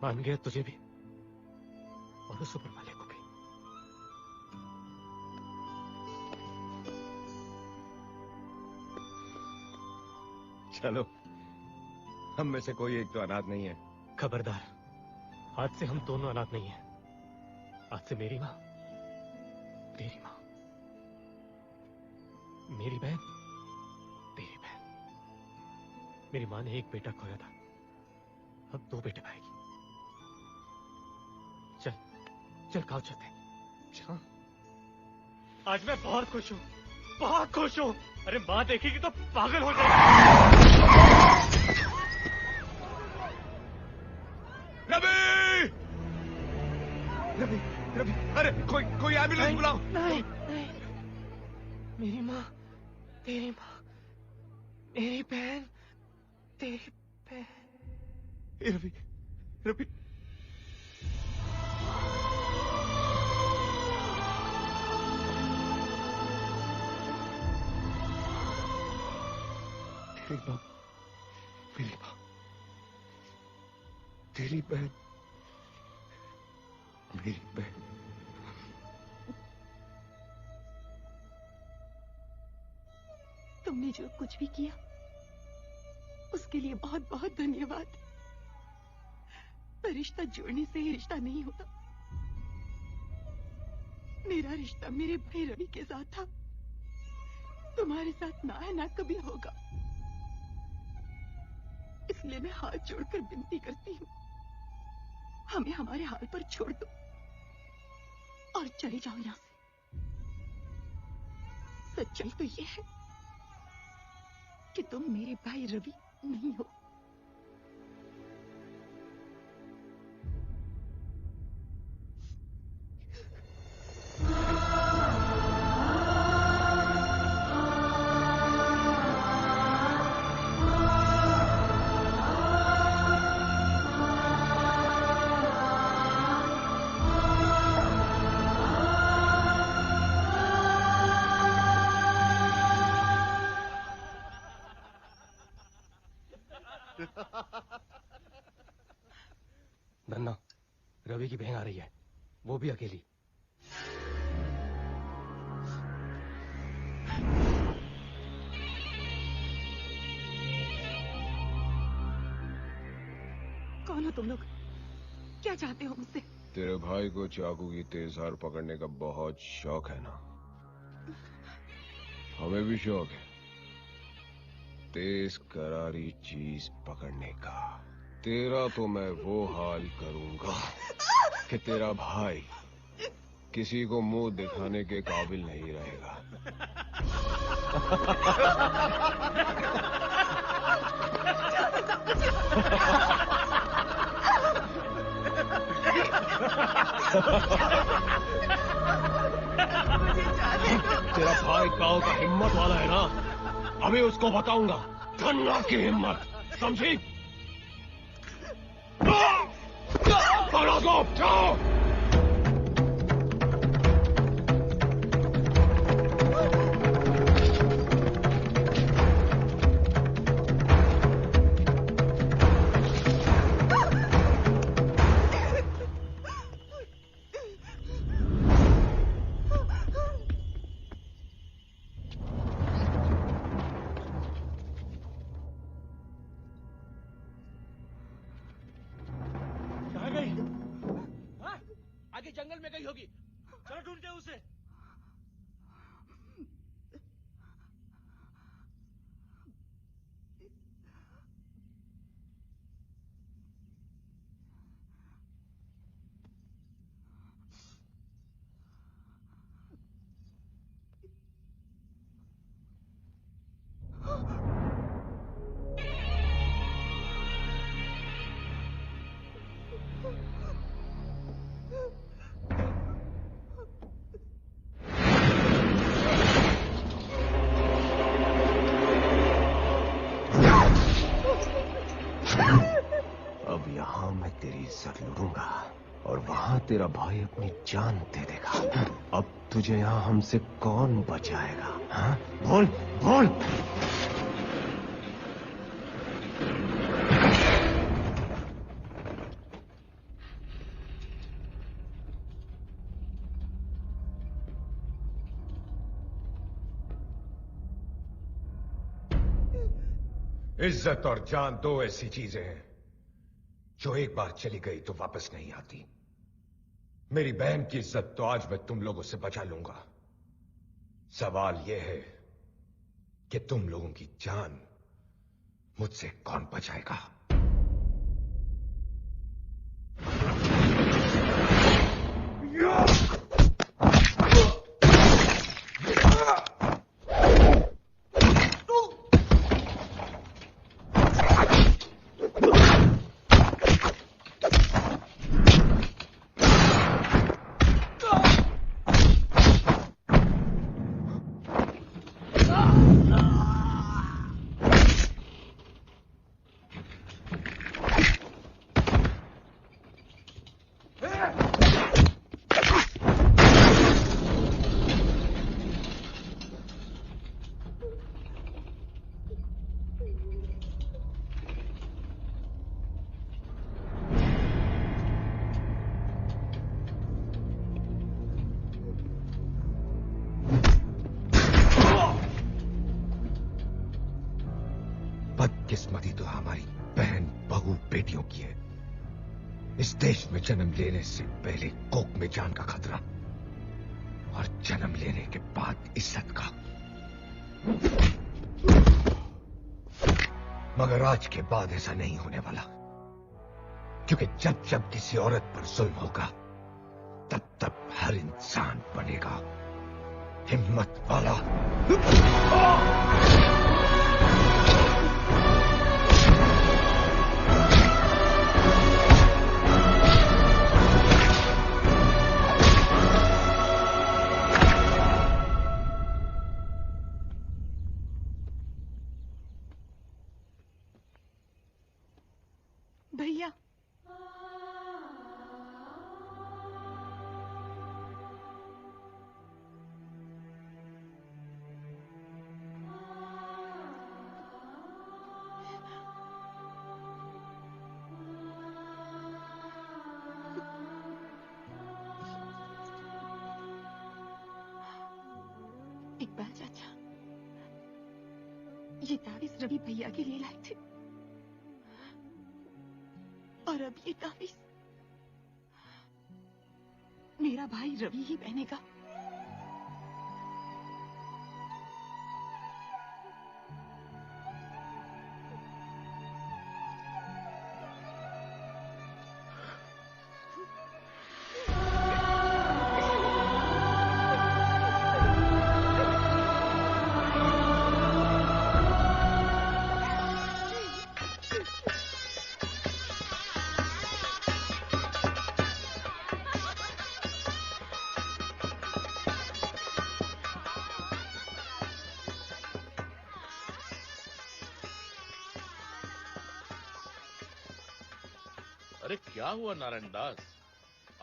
मान गया तुझे भी और उस ऊपर वाले को भी। चलो, हम में से कोई एक तो अनाथ नहीं है। खबरदार, आज से हम दोनों अनाथ नहीं हैं। आज से मेरी माँ, तेरी माँ, मेरी बहन, तेरी बहन। मेरी माँ ने एक बेटा खोया था, अब 2 बेटे पाएगी। चल चल गाँव चलते हैं। हाँ। आज मैं बहुत खुश हूँ, बहुत खुश हूँ। अरे माँ देखेगी तो पागल हो जाएगी। रवि! रवि, रवि, अरे कोई एम्बुलेंस बुलाओ। नहीं, मेरी माँ, तेरी माँ, मेरी बहन, तेरी बहन। रवि, रवि, तेरी माँ, मेरी माँ, तेरी बहन, मेरी बहन। तुमने जो कुछ भी किया उसके लिए बहुत बहुत धन्यवाद। पर रिश्ता जोड़ने से ही रिश्ता नहीं होता। मेरा रिश्ता मेरे भाई रवि के साथ था, तुम्हारे साथ ना है ना कभी होगा। इसलिए मैं हाथ जोड़कर विनती करती हूँ, हमें हमारे हाल पर छोड़ दो और चले जाओ यहाँ से। सच्चाई तो ये है कि तुम मेरे भाई रवि नहीं हो। नन्ना, रवि की बहन आ रही है, वो भी अकेली। कौन हो तुम लोग? क्या चाहते हो मुझसे? तेरे भाई को चाकू की तेज धार पकड़ने का बहुत शौक है ना? हमें भी शौक है तेज करारी चीज पकड़ने का। तेरा तो मैं वो हाल करूंगा कि तेरा भाई किसी को मुंह दिखाने के काबिल नहीं रहेगा। तेरा भाई गांव का हिम्मत वाला है ना, अभी उसको बताऊंगा धन्ना की हिम्मत, समझी? पकड़ो को, जाओ। में गई होगी। चलो ढूंढते हैं उसे। अब यहाँ मैं तेरी इज्जत लूटूंगा और वहाँ तेरा भाई अपनी जान दे देगा। अब तुझे यहाँ हमसे कौन बचाएगा? हाँ? बोल बोल। इज्जत और जान दो ऐसी चीजें हैं जो एक बार चली गई तो वापस नहीं आती। मेरी बहन की इज्जत तो आज मैं तुम लोगों से बचा लूंगा। सवाल यह है कि तुम लोगों की जान मुझसे कौन बचाएगा? बदकिस्मती तो हमारी बहन बहू बेटियों की है। इस देश में जन्म लेने से पहले कोख में जान का खतरा और जन्म लेने के बाद इज्जत का। मगर आज के बाद ऐसा नहीं होने वाला, क्योंकि जब जब किसी औरत पर जुल्म होगा तब तब हर इंसान बनेगा हिम्मत वाला। भैया, इकबाल चाचा, ये तावीज रवि भैया के लिए लाए थे और अब ये तावीज मेरा भाई रवि ही पहनेगा। अरे क्या हुआ नारायण दास,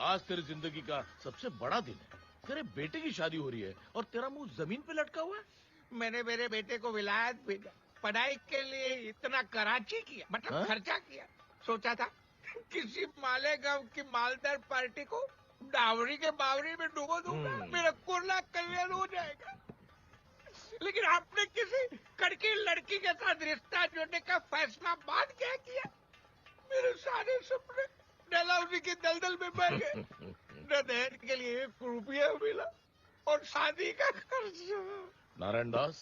आज तेरी जिंदगी का सबसे बड़ा दिन है। तेरे बेटे की शादी हो रही है और तेरा मुंह जमीन पे लटका हुआ है। मैंने मेरे बेटे को विलायत भेजा, पढ़ाई के लिए इतना कराची किया, मतलब खर्चा किया। सोचा था किसी मालेगांव की मालदार पार्टी को डावरी के बावरी में डुबो दूंगा, मेरा कुर्ला कल्याण हो जाएगा। लेकिन आपने किसी कड़की लड़की के साथ रिश्ता जोड़ने का फैसला बाद क्या किया? मेरे सारे सपने डलहौजी की दलदल में बह गए। न दहेज के लिए 1 रुपया मिला और शादी का खर्चा। नारायण दास,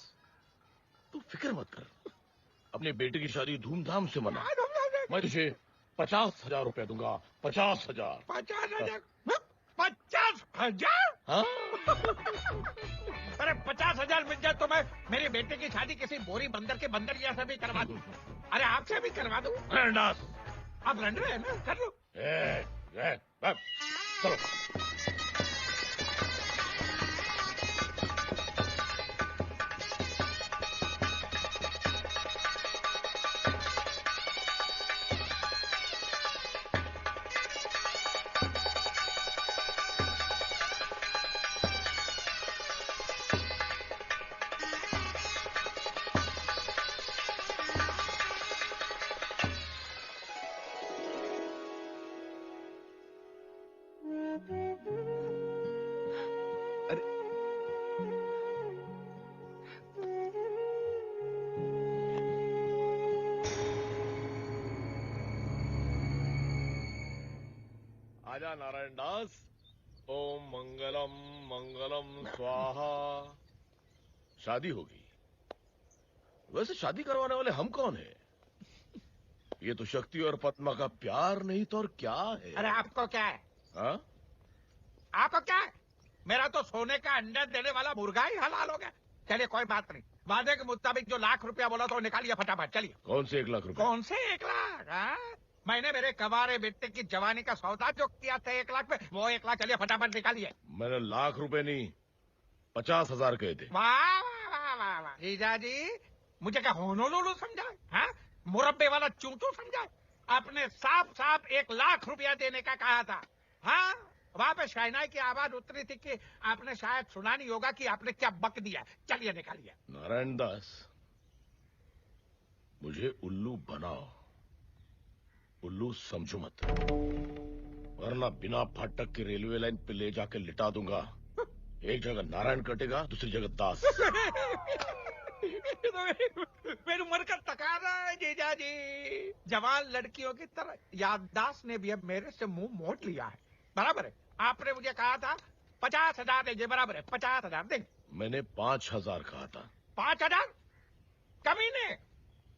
तू फिक्र मत कर, अपने बेटे की शादी धूमधाम से मना। मैं तुझे 50,000 रुपया दूंगा। 50,000। 50,000? 50,000? हाँ? अरे 50,000 मिल जाए तो मैं मेरे बेटे की शादी किसी बोरी बंदर के बंदर जैसा भी करवा दूं। अरे आपसे भी करवा दूं। नारायण दास, आप लड़ रहे हैं ना, कर लो। चलो। आजा नारायण दास। ओम मंगलम मंगलम स्वाहा। शादी होगी। वैसे शादी करवाने वाले हम कौन है? ये तो शक्ति और पद्मा का प्यार नहीं तो और क्या है? अरे आपको क्या है? हाँ? आपको क्या है? मेरा तो सोने का अंडा देने वाला मुर्गा ही हलाल हो गया। चलिए कोई बात नहीं, वादे के मुताबिक जो 1,00,000 रुपया बोला तो निकालिए फटाफट। चलिए। कौन से 1,00,000 रुपया? कौन से 1,00,000? हाँ? मैंने मेरे कवारे बेटे की जवानी का सौदा जो किया था 1,00,000 पे, वो 1,00,000 चलिए फटाफट निकालिए। मैंने 1,00,000 रुपए नहीं 50,000 कहे थे। वाह वाह वाह वाह वाह। जीजा जी मुझे क्या होनोलुलु समझा? हाँ? मुरब्बे वाला चूचू समझा? आपने साफ साफ 1,00,000 रुपया देने का कहा था। हाँ? वहाँ पे शहनाई की आवाज उतरी थी कि आपने शायद सुना नहीं होगा कि आपने क्या बक दिया। चलिए निकालिए। नारायण दास, मुझे उल्लू बनाओ, उल्लू समझो मत, वरना बिना फाटक के रेलवे लाइन पे ले जाके लिटा दूंगा। एक जगह नारायण कटेगा, दूसरी जगह दास। मेरी उम्र का तकाजा है जीजा जी। जवान लड़कियों की तरह याददाश्त ने भी अब मेरे से मुंह मोड़ लिया है। बराबर है, आपने मुझे कहा था 50,000 देंगे। बराबर है, 50,000 देंगे। मैंने 5,000 कहा था। 5,000? कमीने,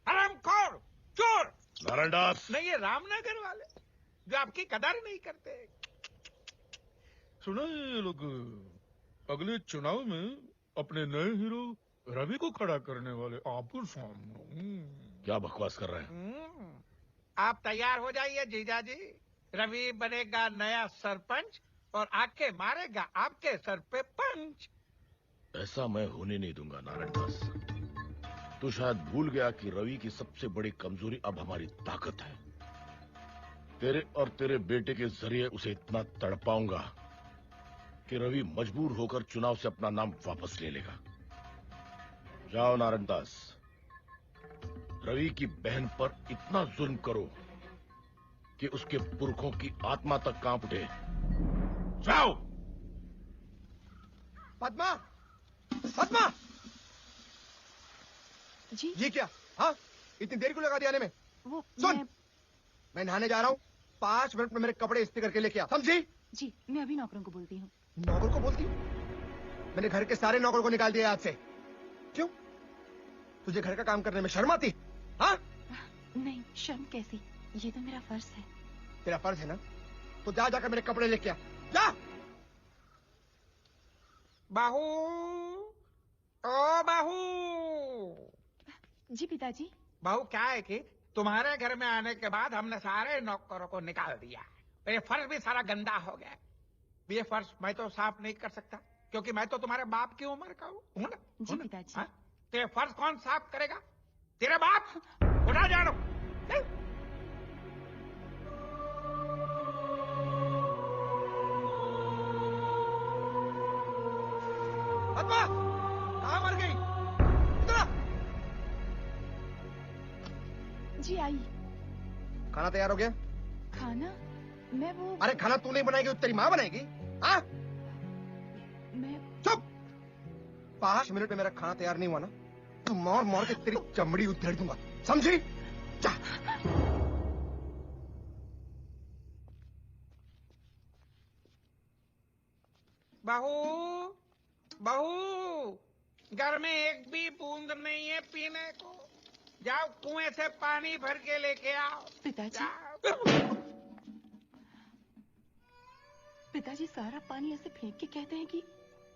हरामखोर, चोर। नारायण दास। नहीं, ये रामनगर वाले जो आपकी कदर नहीं करते। सुना ये लोग अगले चुनाव में अपने नए हीरो रवि को खड़ा करने वाले आपको सामने। क्या बकवास कर रहे हैं? आप तैयार हो जाइए जीजा जी। रवि बनेगा नया सरपंच और आके मारेगा आपके सर पे पंच। ऐसा मैं होने नहीं दूंगा नारायण दास। तू शायद भूल गया कि रवि की सबसे बड़ी कमजोरी अब हमारी ताकत है। तेरे और तेरे बेटे के जरिए उसे इतना तड़पाऊंगा कि रवि मजबूर होकर चुनाव से अपना नाम वापस ले लेगा। जाओ नारायण दास, रवि की बहन पर इतना जुल्म करो कि उसके पुरखों की आत्मा तक कांप उठे। जाओ। पद्मा, पद्मा जी। ये क्या? हाँ, इतनी देर क्यों लगा दिया आने में? वो सुन, मैं नहाने जा रहा हूँ, 5 मिनट में मेरे कपड़े इस्त्री करके लेके आ, समझी? जी, मैं अभी नौकरों को बोलती हूँ। नौकर को बोलती? मैंने घर के सारे नौकर को निकाल दिया आज से। क्यों? तुझे घर का काम करने में शर्म आती? हाँ? नहीं, शर्म कैसी, ये तो मेरा फर्ज है। तेरा फर्ज है ना? तो जा जाकर मेरे कपड़े लेके आ, जा। बाहू, ओ बाहू। जी पिताजी। बाहू, क्या है कि तुम्हारे घर में आने के बाद हमने सारे नौकरों को निकाल दिया। ये फर्श भी सारा गंदा हो गया। ये फर्श मैं तो साफ नहीं कर सकता क्योंकि मैं तो तुम्हारे बाप की उम्र का हूँ ना। जी पिताजी। तो ये फर्श कौन साफ करेगा? तेरे बाप। उठा जानो। पद्मा, कहाँ मर गई? इधर। जी आई। खाना तैयार हो गया? खाना? मैं वो। अरे खाना तू नहीं बनाएगी तो तेरी माँ बनाएगी? हाँ? मैं। चुप। 5 मिनट में मेरा खाना तैयार नहीं हुआ ना, तो मार मार के तेरी चमड़ी उधेड़ दूंगा, समझी? जा। बहू, बहू, घर में एक भी बूंद नहीं है पीने को। जाओ कुएं से पानी भर के लेके आओ। पिताजी सारा पानी ऐसे फेंक के कहते हैं कि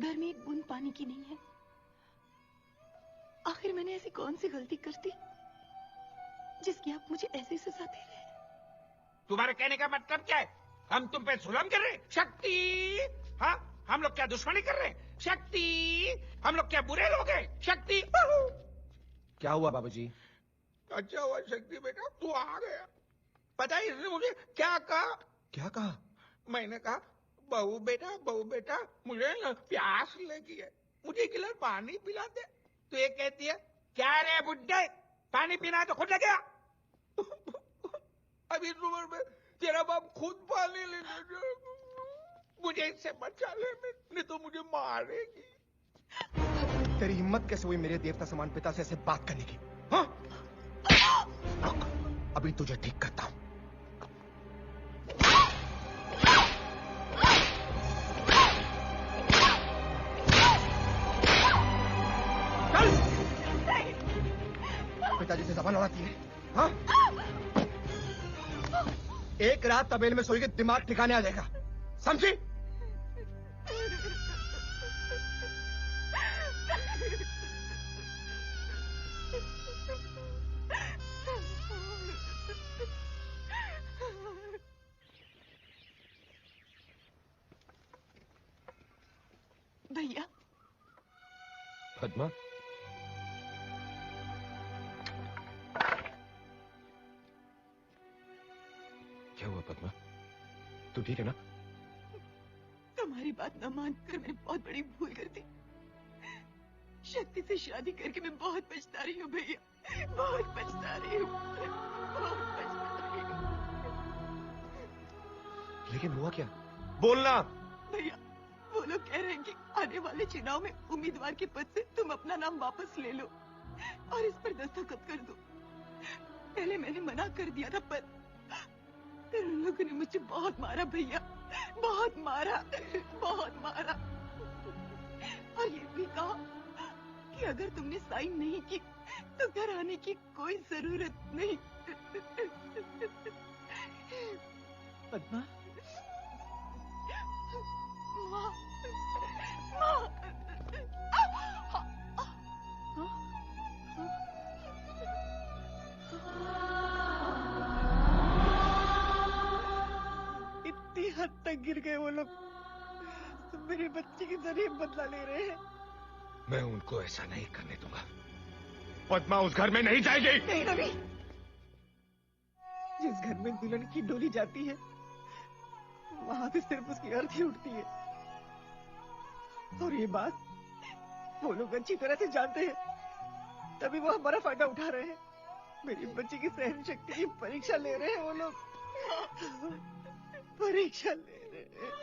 घर में एक बूंद पानी की नहीं है। आखिर मैंने ऐसी कौन सी गलती कर दी जिसकी आप मुझे ऐसी सजा दे रहे हैं? तुम्हारे कहने का मतलब क्या है? हम तुम पे जुल्म कर रहे हैं? शक्ति, हाँ, हम लोग क्या दुश्मनी कर रहे हैं? शक्ति, हम लोग क्या बुरे लोग हैं? शक्ति, क्या हुआ बाबूजी? अच्छा हुआ शक्ति बेटा तू आ गया। पता है इसने मुझे क्या कहा? क्या कहा? मैंने कहा बहू बेटा मुझे ना प्यास लगी है, मुझे एक गिलास पानी पिला दे। तो ये कहती है क्या रे बुड्ढे, पानी पीना है तो खुद लगे आ। अभी उम्र में तेरा बाप खुद पानी लेने जाएगा। मुझे इससे बचा ले, नहीं तो मुझे मारेगी। तेरी हिम्मत कैसे हुई मेरे देवता समान पिता से ऐसे बात करने की? हाँ? रुक, अभी तुझे ठीक करता हूं। पिताजी से जबान लड़ाती है, हाँ? एक रात तबेले में सोई के दिमाग ठिकाने आ जाएगा, समझी? भैया। पद्मा, क्या हुआ पद्मा? तू ठीक है ना? तुम्हारी बात न मानकर मैंने बहुत बड़ी भूल कर दी। शक्ति से शादी करके मैं बहुत पछता रही हूँ भैया, बहुत पछता रही हूँ, बहुत पछता रही हूँ। लेकिन हुआ क्या? बोलना। भैया वो लोग कह रहे हैं कि आने वाले चुनाव में उम्मीदवार के पद से तुम अपना नाम वापस ले लो और इस पर दस्तखत कर दो। पहले मैंने मना कर दिया था पर फिर उन लोगों ने मुझे बहुत मारा भैया, बहुत मारा, बहुत मारा। और ये भी कहा कि अगर तुमने साइन नहीं की तो घर आने की कोई जरूरत नहीं। पद्मा, माँ, माँ, इतनी हद तक गिर गए वो लोग, तो मेरे बच्चे की जरिए बदला ले रहे हैं। मैं उनको ऐसा नहीं करने दूंगा। पद्मा उस घर में नहीं जाएगी। नहीं रवि, जिस घर में दुल्हन की डोली जाती है वहां से सिर्फ उसकी अर्थी उठती है। और ये बात वो लोग अच्छी तरह से जानते हैं, तभी वो हमारा फायदा उठा रहे हैं। मेरी बच्ची की सहन शक्ति की परीक्षा ले रहे हैं वो लोग, परीक्षा ले रहे हैं।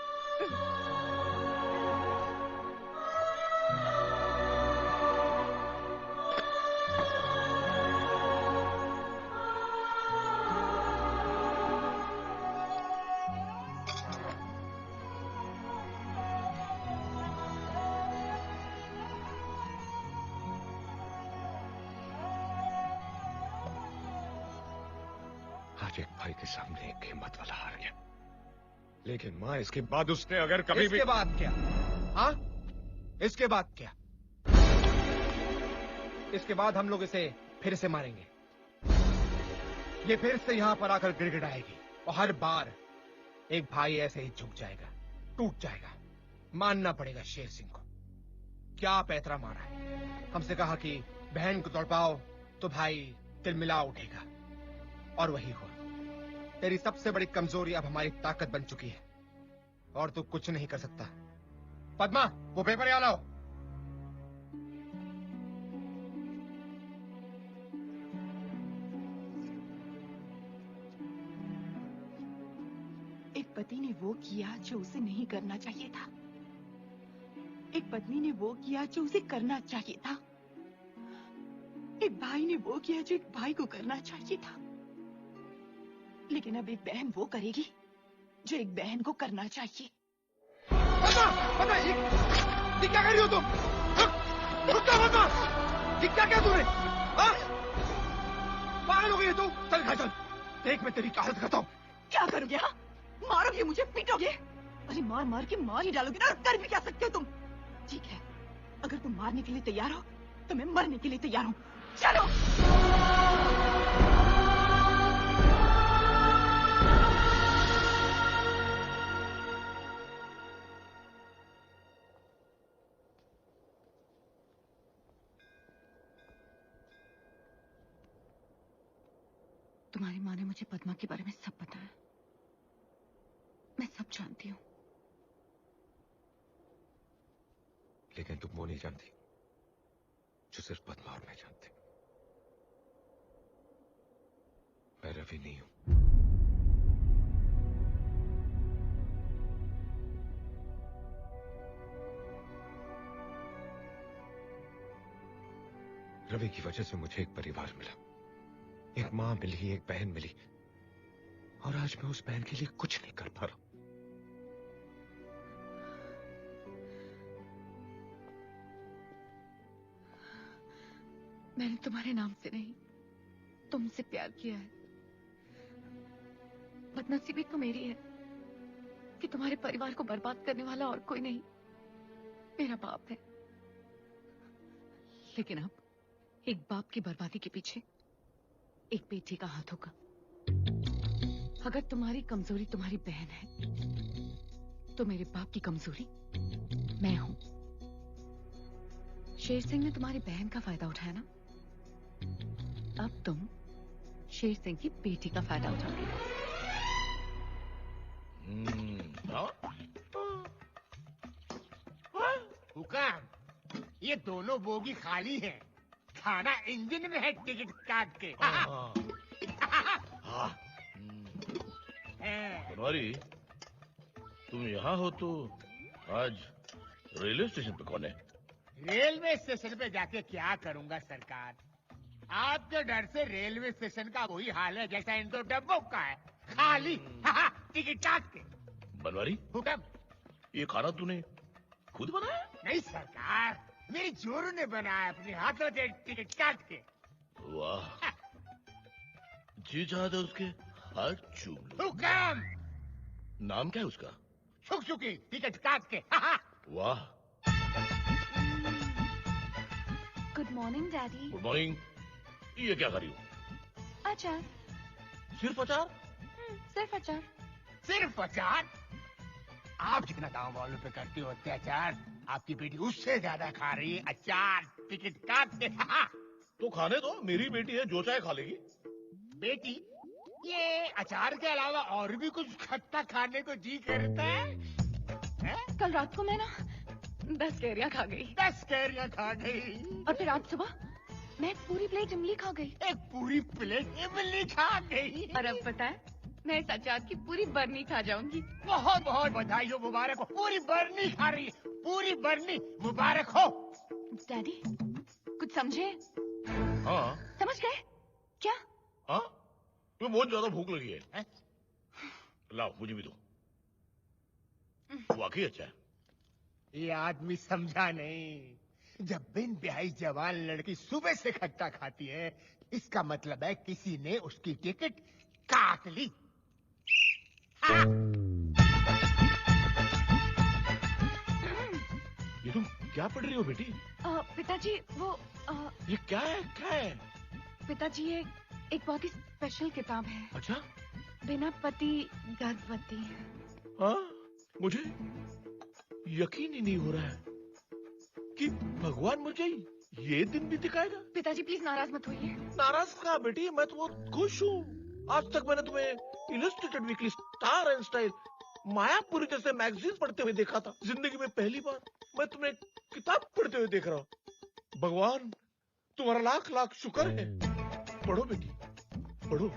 आज एक भाई के सामने एक हिम्मत वाला हार गया, लेकिन माँ इसके बाद उसने अगर कभी भी... इसके बाद क्या? हाँ? इसके बाद क्या? इसके बाद हम लोग इसे फिर से मारेंगे। ये फिर से यहाँ पर आकर गिड़गिड़ाएगी और हर बार एक भाई ऐसे ही झुक जाएगा, टूट जाएगा। मानना पड़ेगा शेर सिंह को। क्या पैतरा मारा है। हमसे कहा कि बहन को तड़पाओ तो भाई तिलमिला उठेगा, और वही हुआ। तेरी सबसे बड़ी कमजोरी अब हमारी ताकत बन चुकी है और तू कुछ नहीं कर सकता। पद्मा, वो पेपर यहाँ लाओ। एक पति ने वो किया जो उसे नहीं करना चाहिए था, एक पत्नी ने वो किया जो उसे करना चाहिए था, एक भाई ने वो किया जो एक भाई को करना चाहिए था। लेकिन अब एक बहन वो करेगी जो एक बहन को करना चाहिए। पता ये क्या कर रही हो तुम? रुक जा पता, ये क्या क्या तूने? पागल हो गई है तू? चल घर चल, देख मैं तेरी क्या हालत करता हूँ। क्या करोगे? हाँ, मारोगे मुझे, पीटोगे? अरे मार मार के मार ही डालोगे ना, कर भी क्या सकते हो तुम? ठीक है, अगर तुम मारने के लिए तैयार हो तो मैं मरने के लिए तैयार हूँ। चलो। तुम्हारी माँ ने मुझे पद्मा के बारे में सब बताया, मैं सब जानती हूँ। लेकिन तुम वो नहीं जानती जो सिर्फ पद्मा और मैं जानते। मैं रवि नहीं हूं। रवि की वजह से मुझे एक परिवार मिला, एक मां मिली, एक बहन मिली, और आज मैं उस बहन के लिए कुछ नहीं कर पा रहा। मैंने तुम्हारे नाम से नहीं, तुमसे प्यार किया है। बदनसीबी तो मेरी है कि तुम्हारे परिवार को बर्बाद करने वाला और कोई नहीं, मेरा बाप है। लेकिन अब एक बाप की बर्बादी के पीछे एक बेटी का हाथ होगा। अगर तुम्हारी कमजोरी तुम्हारी बहन है तो मेरे बाप की कमजोरी मैं हूं। शेर सिंह ने तुम्हारी बहन का फायदा उठाया ना, अब तुम शेर सिंह की बेटी का फायदा उठाओगे। हुकाम, ये दोनों बोगी खाली हैं, खाना इंजन में है टिकट काट के। बनवारी, तुम यहाँ हो तो आज रेलवे स्टेशन पे कौन है? रेलवे स्टेशन पे जाके क्या करूंगा सरकार? आपके डर से रेलवे स्टेशन का वही हाल है जैसा इन दो डब्बों का है, खाली टिकट काट के। बनवारी, हुक्म। ये खाना तूने खुद बनाया? नहीं सरकार, मेरी जोरू ने बनाया अपने हाथों से टिकट काट के। वाह, जी चाहता उसके हाथ चूम लो। हुक्म। नाम क्या है उसका? छुकी टिकट काट के। वाह। Good morning daddy. Good morning. ये क्या कर रही हो? अचार। सिर्फ अचार? सिर्फ अचार। सिर्फ अचार? आप जितना गांव वालों पे करती हो अत्याचार, आपकी बेटी उससे ज्यादा खा रही है अचार टिकट काट के। तो खाने दो, मेरी बेटी है, जो चाहे खा लेगी। बेटी, ये अचार के अलावा और भी कुछ खट्टा खाने को जी करता है? कल रात को मैं ना 10 कैरियां खा गई। 10 कैरियां खा गई? और फिर आज सुबह मैं एक पूरी प्लेट इमली खा गई। एक पूरी प्लेट इमली खा गई? और अब पता है, मैं इस अचार की पूरी बरनी खा जाऊंगी। बहुत बहुत बधाई हो, मुबारक हो। पूरी बरनी खा रही है, पूरी बरनी, मुबारक हो। डैडी, कुछ समझे? हाँ। समझ गए? क्या? हाँ, तुम्हें बहुत ज्यादा भूख लगी है? लाओ, मुझे भी दो। वाकई अच्छा है। ये आदमी समझा नहीं। जब बिन ब्याही जवान लड़की सुबह से खट्टा खाती है, इसका मतलब है किसी ने उसकी टिकट काट ली। ये तुम क्या पढ़ रही हो बेटी? पिताजी वो ये क्या है, क्या है? पिताजी ये एक बहुत ही स्पेशल किताब है। अच्छा? बिना पति गर्भवती। हाँ, मुझे यकीन ही नहीं हो रहा है कि भगवान मुझे ये दिन भी दिखाएगा। पिताजी प्लीज नाराज मत होइए। नाराज कहाँ बेटी, मैं तो बहुत खुश हूँ। आज तक मैंने तुम्हें illustrated weekly, star and style, Mayapuri जैसे मैगजीन पढ़ते हुए देखा था। जिंदगी में पहली बार मैं तुम्हें किताब पढ़ते हुए देख रहा हूँ। भगवान तुम्हारा लाख लाख शुक्र है। पढ़ो बेटी, पढ़ो,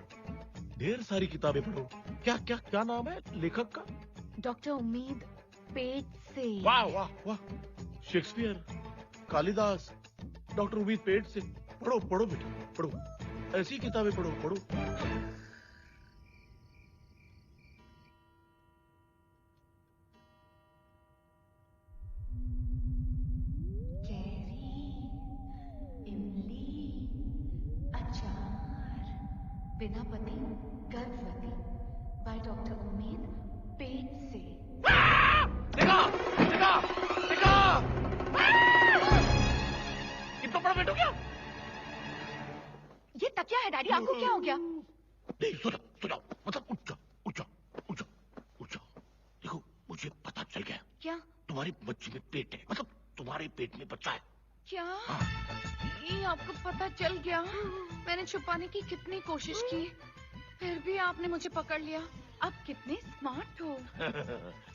ढेर सारी किताबें पढ़ो। क्या क्या क्या नाम है लेखक का? डॉक्टर उम्मीद पेट से। वाह वाह वाह, शेक्सपियर, कालिदास, डॉक्टर उम्मीद पेट से। पढ़ो पढ़ो बेटी, पढ़ो, ऐसी किताबें पढ़ो, पढ़ो। बिना पति गर्भवती बाय डॉक्टर उम्मीद पेट से। देखा देखा देखा कितना बड़ा पेट हो गया। ये तकिया है डैडी, आपको क्या हो गया? नहीं सुनो मतलब उच्चा उच्चा उच्चा उच्चा। देखो मुझे पता चल गया। क्या? तुम्हारी बच्ची में पेट है, मतलब तुम्हारे पेट में बच्चा है। क्या? ये आपको पता चल गया? मैंने छुपाने की कितनी कोशिश की, फिर भी आपने मुझे पकड़ लिया। आप कितने स्मार्ट हो।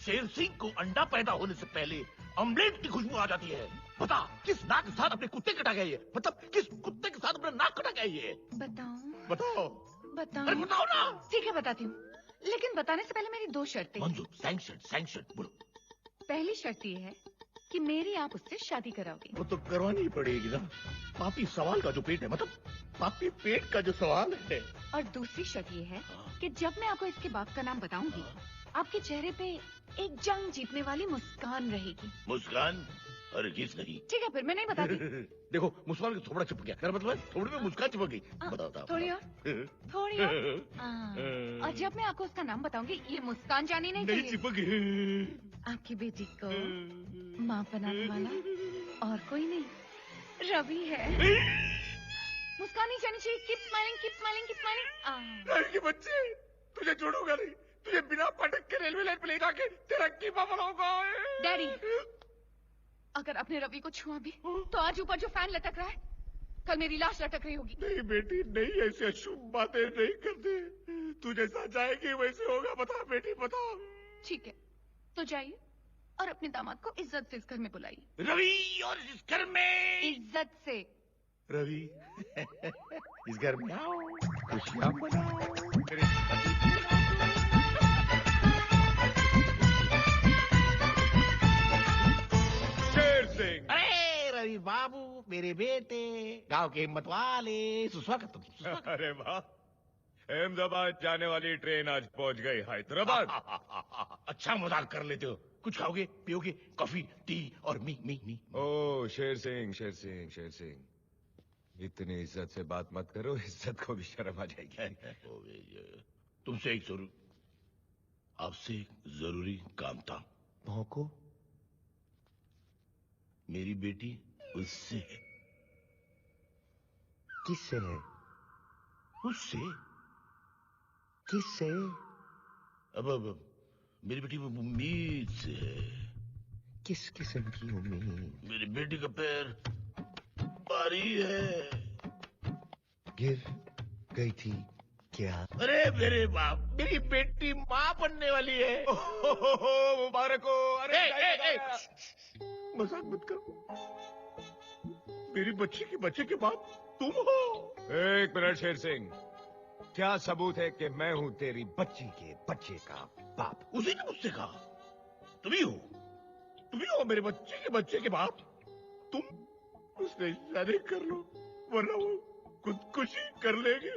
शेर सिंह को अंडा पैदा होने से पहले ऑमलेट की खुशबू आ जाती है। बता किस नाक के साथ अपने कुत्ते कटा गया ये, मतलब किस कुत्ते के साथ अपना नाक कटा गया ये? बताऊं? बताओ बताऊं? अरे बताओ ना। ठीक है बताती हूँ, लेकिन बताने से पहले मेरी 2 शर्तें। मंजूर, सैंक्शन सैंक्शन बोलो। पहली शर्त ये है कि मेरी आप उससे शादी कराओगे। वो तो करवानी ही पड़ेगी ना। पापी सवाल का जो पेट है, मतलब पापी पेट का जो सवाल है। और दूसरी शर्त ये है कि जब मैं आपको इसके बाप का नाम बताऊंगी, आपके चेहरे पे एक जंग जीतने वाली मुस्कान रहेगी। मुस्कान? अरे किस नहीं। ठीक है फिर मैं नहीं बताती। देखो मुस्कान का थोड़ा चिपक गया, मतलब थोड़ी में मुस्कान चिपक गई। बताओ बताओ। थोड़ी और थोड़ी और। और जब मैं आपको उसका नाम बताऊंगी, ये मुस्कान जानी नहीं चाहिए। चिपक गई। आपकी बेटी को माँ बनाने वाला और कोई नहीं, रवि है। मुस्कान नहीं जानी चाहिए। Keep smiling keep smiling keep smiling. Ravi की बच्ची, तुझे छोड़ूंगा नहीं। तुझे बिना पटक के रेलवे लाइन पे ले जाके तेरा कीमा बनाऊंगा। डैडी, अगर आपने रवि को छुआ भी तो आज ऊपर जो फैन लटक रहा है, कल मेरी लाश लटक रही होगी। नहीं बेटी नहीं, ऐसे अशुभ बातें नहीं करते। तू जैसा चाहेगी वैसे होगा। बता बेटी बता। ठीक है तो जाइए और अपने दामाद को इज्जत से इस घर में बुलाइए। रवि और इस घर में इज्जत से। रवि इस घर में आओ, खुशियां मनाओ। शेर सिंह। अरे रवि बाबू, मेरे बेटे, गांव के हिम्मत वाले, सुस्वागत तुम। अरे वाह, अहमदाबाद जाने वाली ट्रेन आज पहुंच गई हैदराबाद। अच्छा मजाक कर लेते हो। कुछ खाओगे पियोगे? कॉफी टी और मी। ओ शेर सिंह शेर सिंह शेर सिंह, इतनी इज्जत से बात मत करो, इज्जत को भी शर्म आ जाएगी। तुमसे आपसे एक जरूरी काम था। भौंको। मेरी बेटी उससे है। किससे है? उससे। किससे? अब मेरी बेटी उम्मीद से है। किस किस्म की उम्मीद? मेरी बेटी का पैर भारी है। गिर गई थी क्या? अरे मेरे बाप, मेरी बेटी माँ बनने वाली है। मुबारक हो। अरे मजाक मत करो। मेरी बच्ची के बच्चे के बाप तुम हो। एक मिनट शेर सिंह, क्या सबूत है कि मैं हूं तेरी बच्ची के बच्चे का बाप? उसी ने मुझसे कहा तुम ही हो मेरे बच्चे के बच्चे के बाप। तुम उससे शादी कर लो वरना वो खुदकुशी कर लेगी।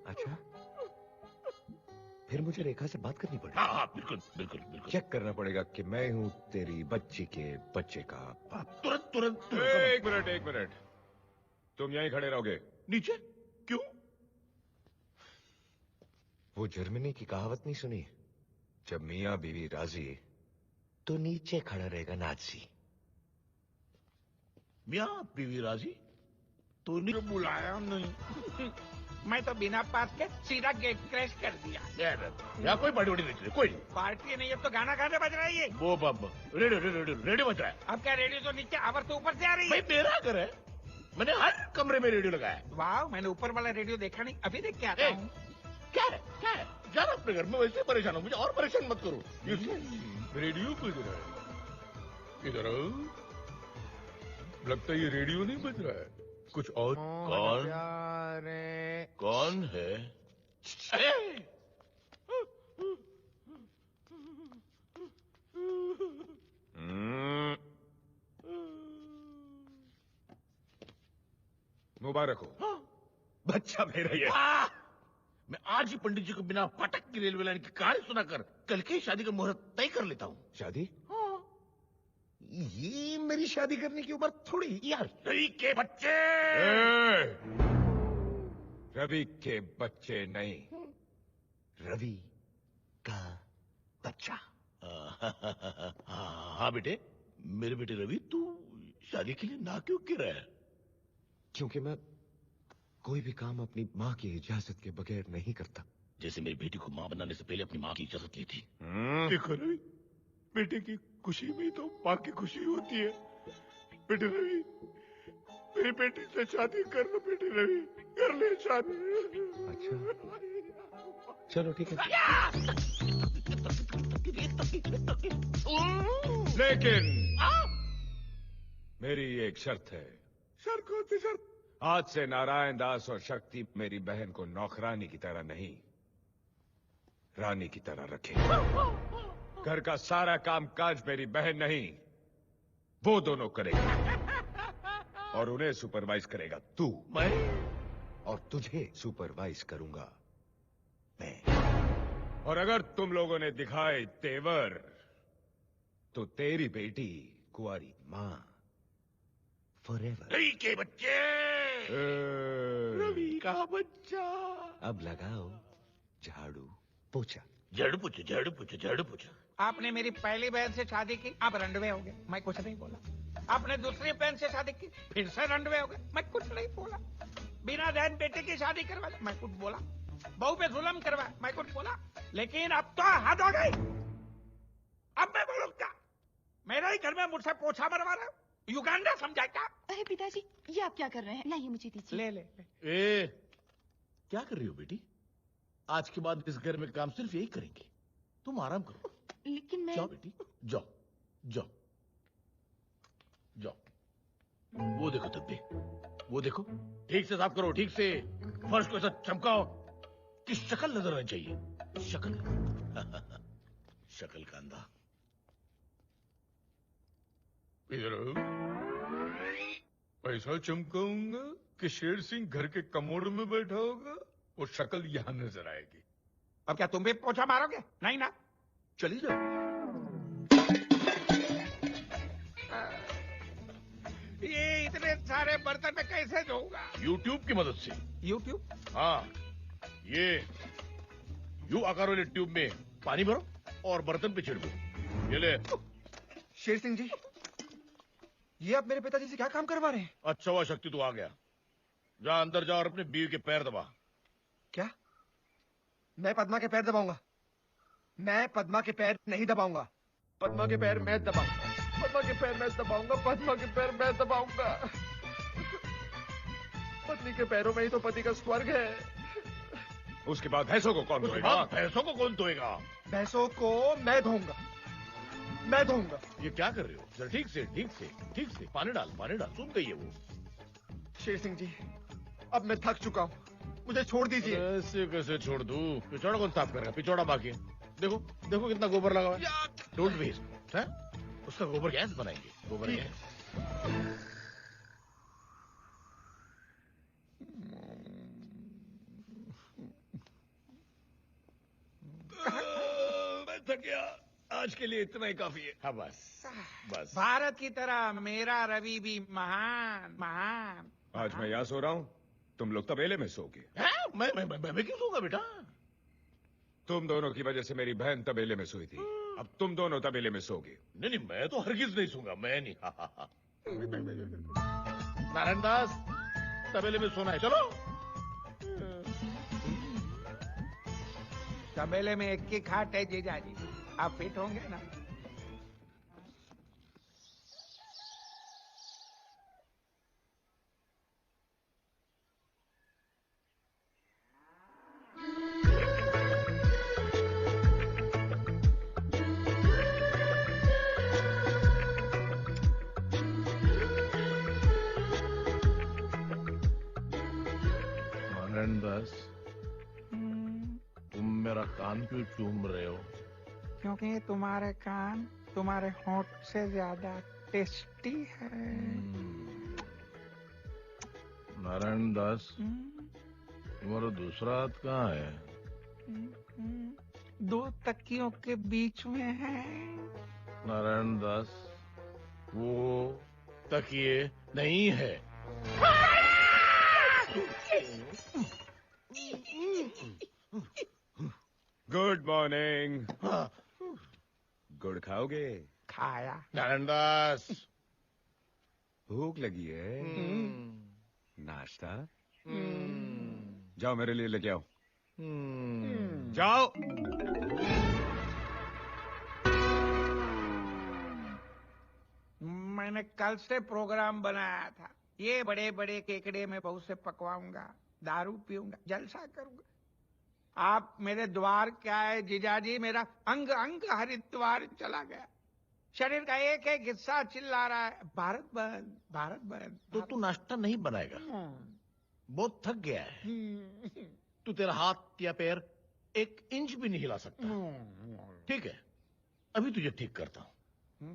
अच्छा, फिर मुझे रेखा से बात करनी पड़ेगी। हाँ बिल्कुल बिल्कुल बिल्कुल। चेक करना पड़ेगा कि मैं हूं तेरी बच्ची के बच्चे का बाप। तुरंत। एक मिनट, तुम यहीं खड़े रहोगे। नीचे? क्यों? वो जर्मनी की कहावत नहीं सुनी, जब मियाँ बीवी राजी तो नीचे खड़ा रहेगा नाजी। मियाँ बीवी राजी तो नहीं बुलाया नहीं। मैं तो बिना पास के सीधा गेट क्रैश कर दिया। यहाँ कोई पार्टी नहीं चली, कोई पार्टी नहीं, अब तो गाना गाने बज रहा है ये। वो रेडियो बज रहा है। अब क्या रेडियो तो नीचे आवाज तो ऊपर से आ रही है। भाई मेरा घर है, मैंने हर कमरे में रेडियो लगाया। वाह, मैंने ऊपर वाला रेडियो देखा नहीं, अभी देख के आता हूँ। क्या है जाना अपने घर में, वैसे परेशान हो, मुझे और परेशान मत करो। रेडियो बज रहा है इधर। लगता है ये रेडियो नहीं बज रहा है, कुछ और। कौन है? मुबारक हो। बच्चा मेरा ये। मैं आज ही पंडित जी को बिना पटक की रेलवे लाइन की कहानी सुनाकर कल की शादी का मुहूर्त तय कर लेता हूँ। शादी? ये मेरी शादी करने की उम्र थोड़ी। यार सही के बच्चे। रवि के बच्चे नहीं, रवि का बच्चा। हाँ बेटे, मेरे बेटे रवि, तू शादी के लिए ना क्यों कह रहा है? क्योंकि मैं कोई भी काम अपनी माँ की इजाजत के बगैर नहीं करता। जैसे मेरी बेटी को माँ बनाने से पहले अपनी माँ की इजाजत ली थी। देखो रवि, बेटे की खुशी में तो माँ की खुशी होती है। बेटे रवि, मेरी बेटी से शादी कर लो। बेटे रवि, कर ले शादी। अच्छा, चलो ठीक है। लेकिन मेरी एक शर्त है। शर्त कौन सी शर्त? आज से नारायण दास और शक्ति मेरी बहन को नौकरानी की तरह नहीं, रानी की तरह रखे। घर का सारा काम काज मेरी बहन नहीं, वो दोनों करेंगे, और उन्हें सुपरवाइज करेगा तू। मैं? और तुझे सुपरवाइज करूंगा मैं। और अगर तुम लोगों ने दिखाए तेवर, तो तेरी बेटी कुंवारी मां फॉरएवर। रवि के बच्चे, रवि का बच्चा। अब लगाओ झाड़ू पोछा। झाड़ू पोछा, झाड़ू पोछा, झाड़ू पोछा। आपने मेरी पहली बहन से शादी की, आप रंडवे हो गए, मैं कुछ नहीं बोला। आपने दूसरी बहन से शादी की, फिर से रंडवे हो गए, मैं कुछ नहीं बोला। बिना बहन बेटे की शादी करवा, मैं कुछ बोला। बहू पे जुल्म करवा, मैं कुछ बोला। लेकिन अब तो हद हो गई। अब मैं बोलूं क्या? मेरे ही घर में मुझसे पोछा मरवा रहे हो? युगांडा समझा क्या? अरे पिताजी, ये आप क्या कर रहे हैं? नहीं, मुझे दीजिए। ले ले। ए, क्या कर रही हो बेटी? आज के बाद इस घर में काम सिर्फ यही करेंगे। तुम आराम करो। लेकिन मैं... जाओ बेटी, जाओ जाओ जाओ। वो देखो धब्बे, वो देखो। ठीक से साफ करो, ठीक से। फर्श को ऐसा चमकाओ कि शक्ल नजर आनी चाहिए। शक्ल शक्ल का अंधा। इधर ऐसा चमकाऊंगा कि शेर सिंह घर के कमोड में बैठा होगा और शक्ल यहां नजर आएगी। अब क्या तुम भी पोछा मारोगे? नहीं ना? चली जाओ। ये इतने सारे बर्तन में कैसे धोऊंगा? YouTube की मदद से। YouTube? हाँ, ये यू आकार वाले ट्यूब में पानी भरो और बर्तन पे छिड़को। ये ले। शेर सिंह जी, ये आप मेरे पिताजी से क्या काम करवा रहे हैं? अच्छा हुआ शक्ति तू आ गया। जा अंदर जा और अपने बीवी के पैर दबा। क्या? मैं पद्मा के पैर दबाऊंगा? मैं पद्मा के पैर नहीं दबाऊंगा। पद्मा के पैर मैं दबाऊंगा। पद्मा के पैर मैं दबाऊंगा। पद्मा के पैर मैं दबाऊंगा। पत्नी के पैरों में ही तो पति का स्वर्ग है। उसके बाद भैंसों को कौन धोएगा? भैंसों को कौन धोएगा? भैंसों को मैं धोऊंगा। मैं धोऊंगा। ये क्या कर रहे हो? जरा ठीक से, ठीक से, ठीक से। पानी डाल, पानी डाल। सुन गई है वो। शेर सिंह जी, अब मैं थक चुका हूँ, मुझे छोड़ दीजिए। ऐसे कैसे छोड़ दूं? पिछौड़ा कौन साफ करेगा? पिछौड़ा बाकी है। देखो, देखो कितना गोबर लगा हुआ है। Don't waste. है? उसका गोबर गैस बनाएंगे। गोबर गैस। मैं थक गया। आज के लिए इतना ही काफी है। हाँ बस, बस। भारत की तरह मेरा रवि भी महान महान। आज मैं यहाँ सो रहा हूँ, तुम लोग तबेले में सोगे। मैं क्यों सोऊंगा बेटा? तुम दोनों की वजह से मेरी बहन तबेले में सोई थी, अब तुम दोनों तबेले में सोगे। नहीं, मैं तो हरगिज नहीं सोऊंगा। मैं नहीं। नारायण दास, तबेले में सोना है। चलो। तबेले में एक की खाट है जीजाजी, आप फिट होंगे ना? नारायण दास, तुम मेरा कान क्यों चूम रहे हो? क्योंकि तुम्हारे कान तुम्हारे होंठ से ज्यादा टेस्टी है। नारायण दास, तुम्हारा दूसरा हाथ कहाँ है? दो तकियों के बीच में है। नारायण दास, वो तकिए नहीं है। Good morning. गुड़ खाओगे? खाया। नारायणदास, भूख लगी है? नाश्ता? जाओ मेरे लिए लेके आओ। जाओ। मैंने कल से प्रोग्राम बनाया था, ये बड़े बड़े केकड़े में बहू से पकवाऊंगा, दारू पीऊंगा, जलसा करूंगा। आप मेरे द्वार क्या है जीजाजी, मेरा अंग अंग हरिद्वार चला गया। शरीर का एक एक हिस्सा चिल्ला रहा है, भारत बंद, भारत बंद। तो तू नाश्ता नहीं बनाएगा? बहुत थक गया है। तू तेरा हाथ या पैर 1 इंच भी नहीं हिला सकता। ठीक है, अभी तुझे ठीक करता हूं।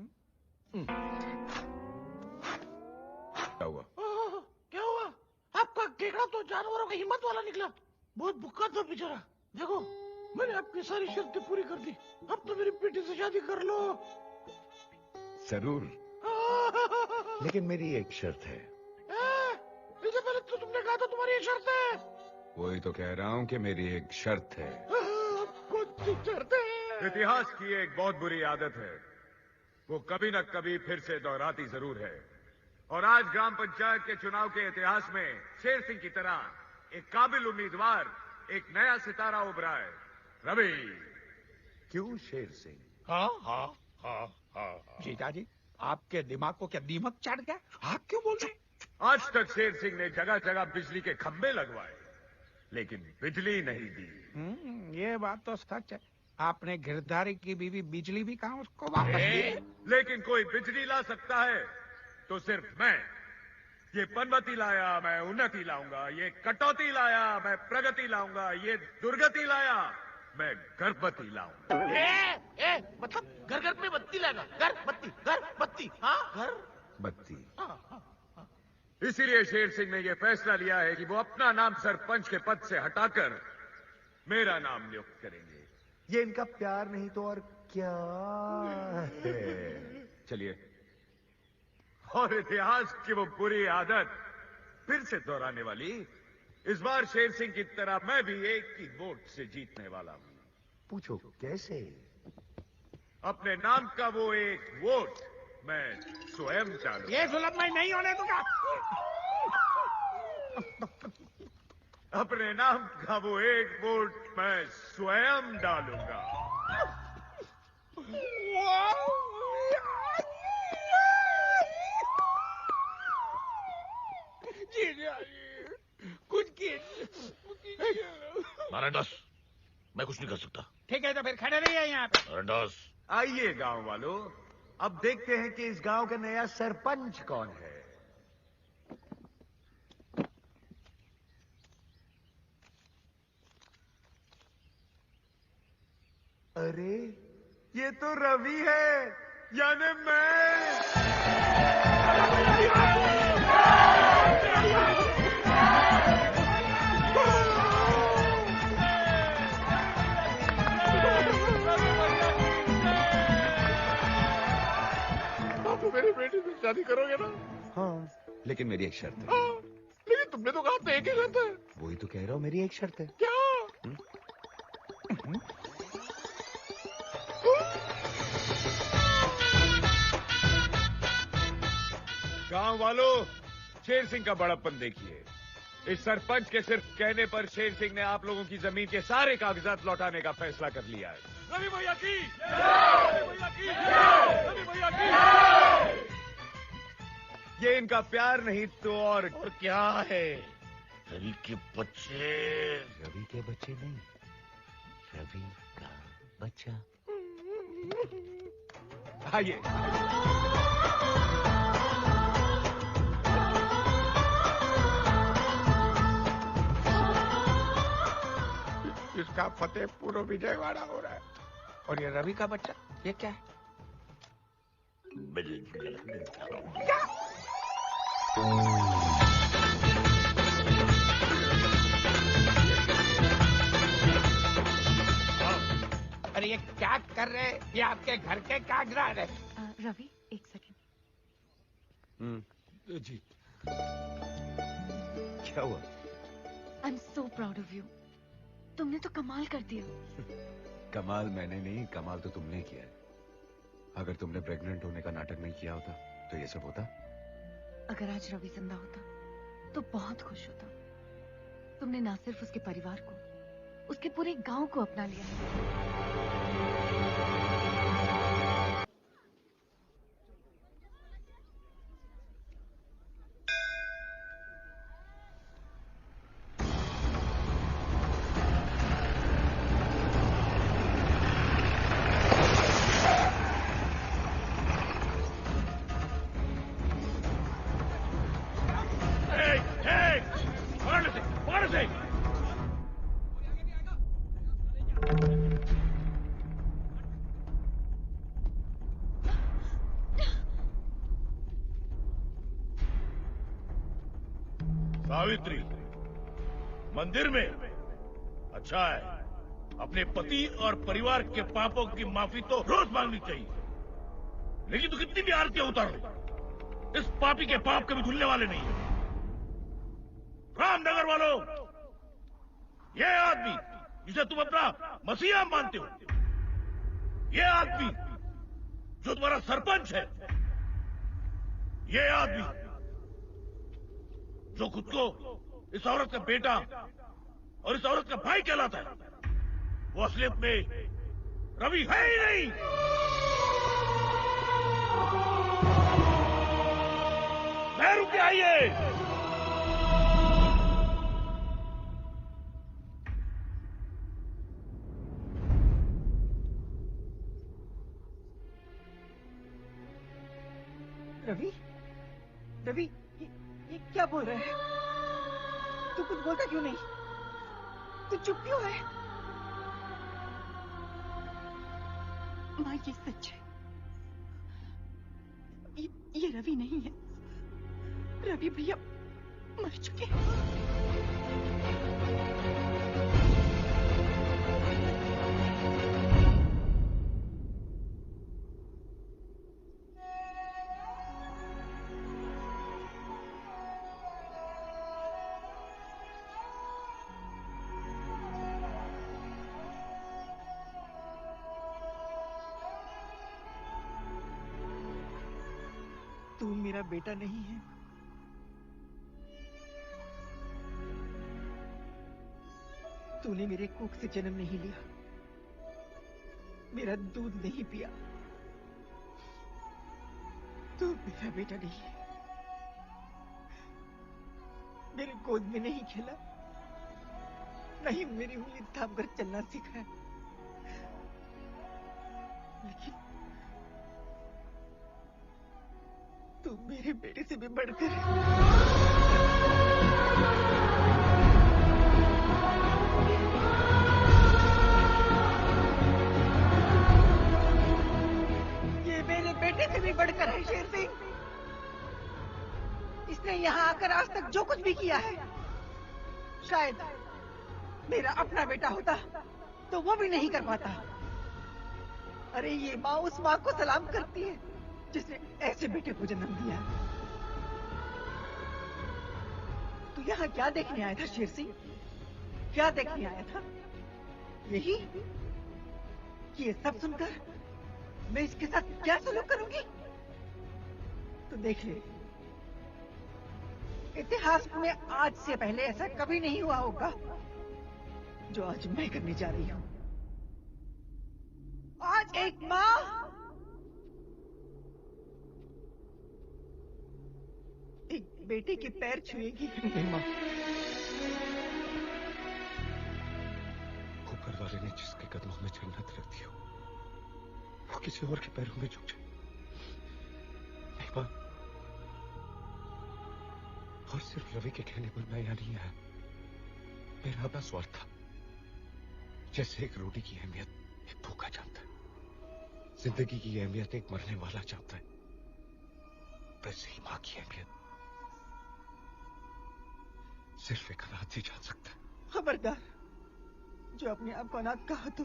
क्या हुआ? क्या हुआ? आपका केकड़ा तो जानवरों की हिम्मत वाला निकला। बहुत भूखा था बेचारा। देखो, मैंने आपकी सारी शर्तें पूरी कर दी। अब तो मेरी बेटी से शादी कर लो। जरूर, लेकिन मेरी एक शर्त है। इससे पहले तो तुमने कहा था तुम्हारी एक शर्त है। वही तो कह रहा हूँ कि मेरी एक शर्त है। कौन सी शर्त है? इतिहास की एक बहुत बुरी आदत है, वो कभी न कभी फिर से दोहराती जरूर है। और आज ग्राम पंचायत के चुनाव के इतिहास में शेर सिंह की तरह एक काबिल उम्मीदवार, एक नया सितारा उभरा है। रवि। क्यों शेर सिंह? हाँ हाँ हाँ हाँ। जीजाजी, आपके दिमाग को क्या दीमक चढ़ गया? आप क्यों बोल रहे? आज तक शेर सिंह ने जगह जगह बिजली के खंभे लगवाए, लेकिन बिजली नहीं दी। ये बात तो सच है। आपने गिरधारी की बीवी बिजली भी कहा उसको वापस दी। लेकिन कोई बिजली ला सकता है तो सिर्फ मैं। ये पनवती लाया, मैं उन्नति लाऊंगा। ये कटौती लाया, मैं प्रगति लाऊंगा। ये दुर्गति लाया, मैं गर्भवती लाऊंगा। मतलब घर घर में बत्ती लाएगा? घर बत्ती। हाँ, घर बत्ती। इसीलिए शेर सिंह ने यह फैसला लिया है कि वो अपना नाम सरपंच के पद से हटाकर मेरा नाम नियुक्त करेंगे। ये इनका प्यार नहीं तो और क्या है? चलिए, और इतिहास की वो बुरी आदत फिर से दोहराने वाली, इस बार शेर सिंह की तरह मैं भी एक ही वोट से जीतने वाला हूं। पूछो कैसे? अपने नाम का वो एक वोट मैं स्वयं डालूंगा। ये सुलभ मैं नहीं होने दूंगा। अपने नाम का वो एक वोट मैं स्वयं डालूंगा। कुछ नारायणदास, मैं कुछ नहीं कर सकता। ठीक है, तो फिर खड़े रहिए यहाँ पे। नारायणदास, आइए गांव वालों, अब देखते हैं कि इस गांव का नया सरपंच कौन है। अरे, ये तो रवि है, यानी बापू, मेरी बेटी से शादी करोगे ना? हाँ, लेकिन मेरी एक शर्त है। हाँ, लेकिन तुमने तो कहा था एक ही शर्त है। वही तो कह रहा हूँ, मेरी एक शर्त है। क्या? गांव वालों, शेर सिंह का बड़प्पन देखिए। इस सरपंच के सिर्फ कहने पर शेर सिंह ने आप लोगों की जमीन के सारे कागजात लौटाने का फैसला कर लिया है। रवि भैया की, रवि भैया की, रवि भैया की। ये इनका प्यार नहीं तो और क्या है? रवि के बच्चे। रवि के बच्चे नहीं, रवि का बच्चा। आइए। इसका फतेहपुर विजयवाड़ा हो रहा है, और ये रवि का बच्चा, ये क्या है? अरे ये क्या कर रहे हैं? ये आपके घर के कागजात है। रवि, एक सेकंड। जी, क्या हुआ? I am so proud of you. तुमने तो कमाल कर दिया। कमाल मैंने नहीं, कमाल तो तुमने किया है। अगर तुमने प्रेग्नेंट होने का नाटक नहीं किया होता तो ये सब होता। अगर आज रवि जिंदा होता तो बहुत खुश होता। तुमने ना सिर्फ उसके परिवार को, उसके पूरे गांव को अपना लिया। सावित्री, मंदिर में? अच्छा है। अपने पति और परिवार के पापों की माफी तो रोज मांगनी चाहिए, लेकिन तू कितनी भी आरतियां उतार ले, इस पापी के पाप कभी धुलने वाले नहीं है। रामनगर वालों, ये आदमी जिसे तुम अपना मसीहा मानते हो, ये आदमी जो तुम्हारा सरपंच है, ये आदमी जो खुद को इस औरत का बेटा और इस औरत का भाई कहलाता है, वो असलियत में रवि है ही नहीं। मैं रुके आइए। रवि, रवि, ये क्या बोल रहा है? तू कुछ बोलता क्यों नहीं? तू चुप क्यों है? माँ, ये सच है। ये रवि नहीं है। रवि भैया मर चुके हैं। तू मेरा बेटा नहीं है। तूने मेरे कोख से जन्म नहीं लिया, मेरा दूध नहीं पिया। तू मेरा बेटा नहीं है। मेरे गोद में नहीं खेला, नहीं मेरी उंगली थाम कर चलना सिखाया, लेकिन तू मेरे बेटे से भी बढ़कर ये मेरे बेटे से भी बढ़कर है शेर सिंह। इसने यहाँ आकर आज तक जो कुछ भी किया है, शायद मेरा अपना बेटा होता तो वो भी नहीं कर पाता। अरे ये माँ उस माँ को सलाम करती है जिसने ऐसे बेटे को जन्म दिया। तू यहाँ क्या देखने आया था शेर सिंह? क्या देखने आया था? यही कि ये सब सुनकर मैं इसके साथ क्या सलूक करूंगी? तो देख ले, इतिहास में आज से पहले ऐसा कभी नहीं हुआ होगा जो आज मैं करने जा रही हूँ। आज एक माँ एक बेटे के पैर छुएगी। माँ, ऊपर वाले ने जिसके कदमों में जन्नत रख दी हो, वो किसी और के पैरों में झुक जाए। नहीं माँ, और सिर्फ रवि के कहने पर मैं यहाँ नहीं आया। मेरा अपना स्वार्थ था। जैसे एक रोटी की अहमियत एक भूखा जानता है, जिंदगी की अहमियत एक मरने वाला जानता है, वैसे ही माँ की अहमियत सिर्फ एक अनाथ ही जान सकता है। खबरदार, जो अपने आप को अनाथ कहा तो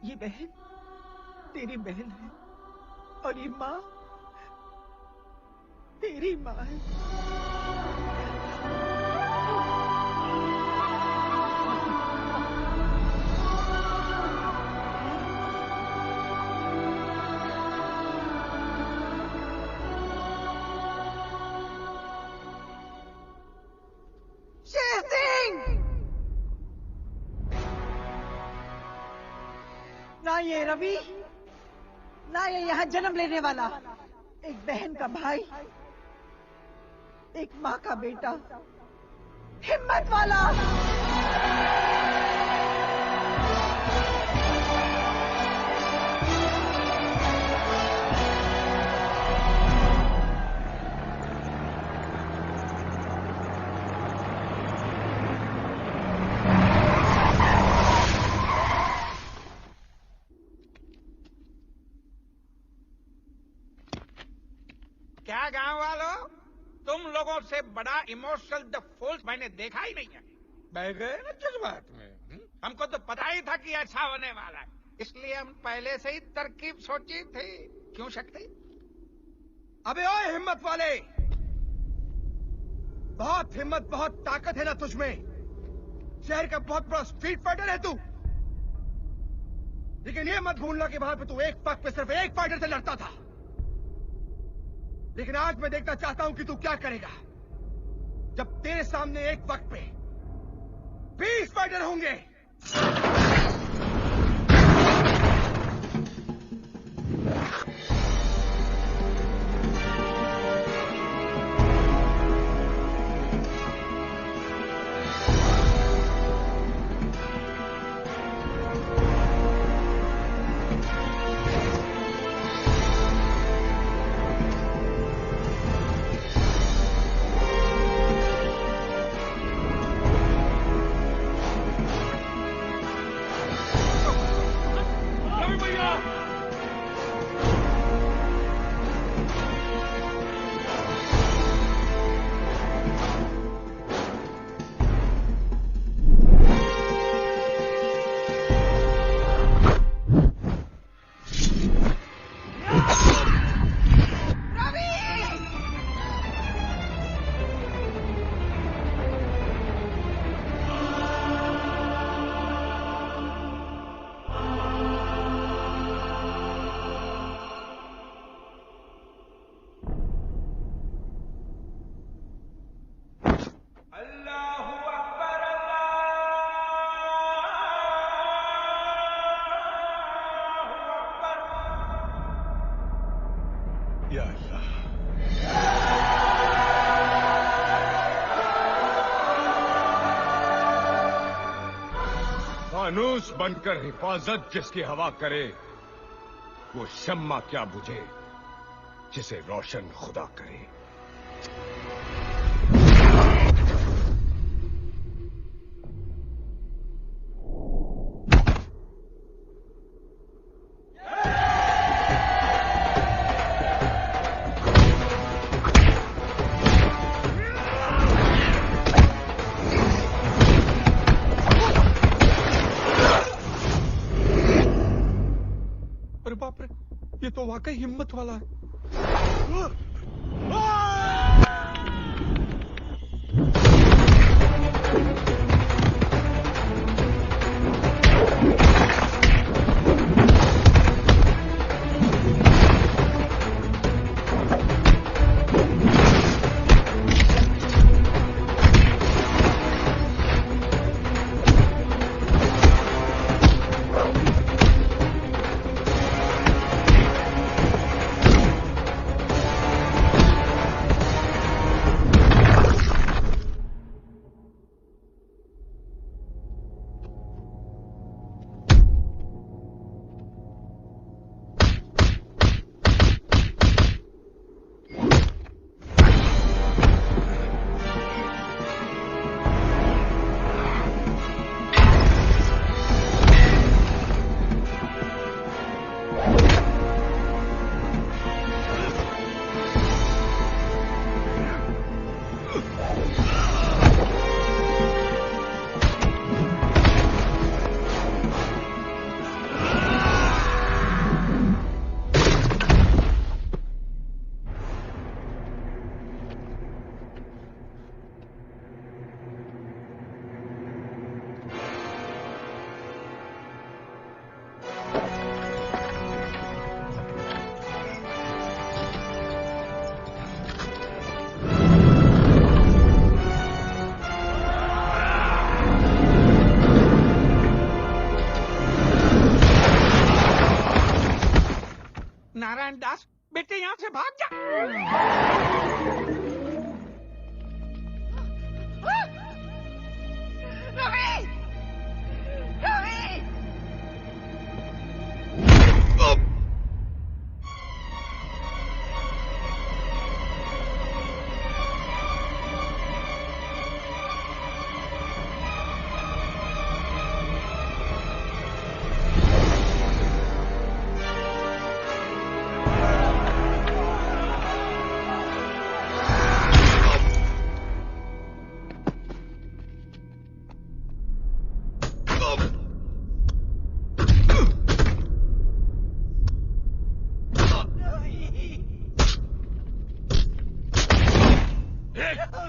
ये बहन तेरी बहन है और ये माँ तेरी माँ है। ना ये रवि, ना ये यहाँ जन्म लेने वाला, एक बहन का भाई, एक माँ का बेटा, हिम्मत वाला। क्या गांव वालों, तुम लोगों से बड़ा इमोशनल द फूल मैंने देखा ही नहीं है। बह गए ना जज्बात में। हमको तो पता ही था कि ऐसा होने वाला है, इसलिए हम पहले से ही तरकीब सोची थी। क्यों शक्ति? अबे ओए हिम्मत वाले, बहुत हिम्मत बहुत ताकत है ना तुझमें। शहर का बहुत बड़ा स्ट्रीट फाइटर है तू, लेकिन ये मत भूलना कि वहां पे तू एक पग पे सिर्फ एक फाइटर से लड़ता था। लेकिन आज मैं देखना चाहता हूं कि तू क्या करेगा जब तेरे सामने एक वक्त पे 20 फाइटर होंगे। फानूस बनकर हिफाजत जिसकी हवा करे, वो शम्मा क्या बुझे जिसे रोशन खुदा करे। ये तो वाकई हिम्मत वाला है। बेटे यहाँ से भाग जा। रवि! रवि!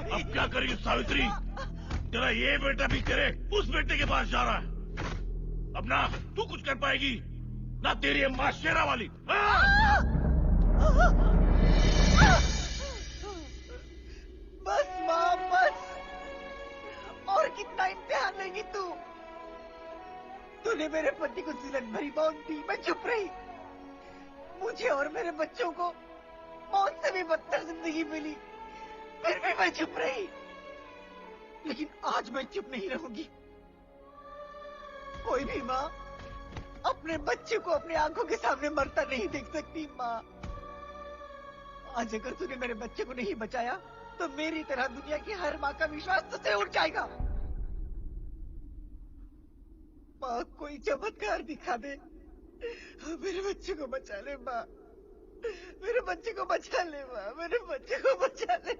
अब क्या करेगी सावित्री? तेरा ये बेटा भी तेरे उस बेटे के पास जा रहा है। अब ना तू कुछ कर पाएगी ना तेरी अम्मा शेरा वाली। बस माँ बस, और कितना इम्तिहान लेगी तू? तूने मेरे पति को जिलन भरी मौत दी, मैं चुप रही। मुझे और मेरे बच्चों को मौत से भी बदतर जिंदगी मिली, फिर भी मैं चुप रही। लेकिन आज मैं चुप नहीं रहूंगी। कोई भी माँ अपने बच्चे को अपनी आंखों के सामने मरता नहीं देख सकती। माँ, आज अगर तूने मेरे बच्चे को नहीं बचाया तो मेरी तरह दुनिया की हर माँ का विश्वास तुझसे उठ जाएगा। माँ, कोई चमत्कार दिखा दे, मेरे बच्चे को बचा ले। माँ, मेरे बच्चे को बचा ले। माँ, मेरे बच्चे को बचा ले।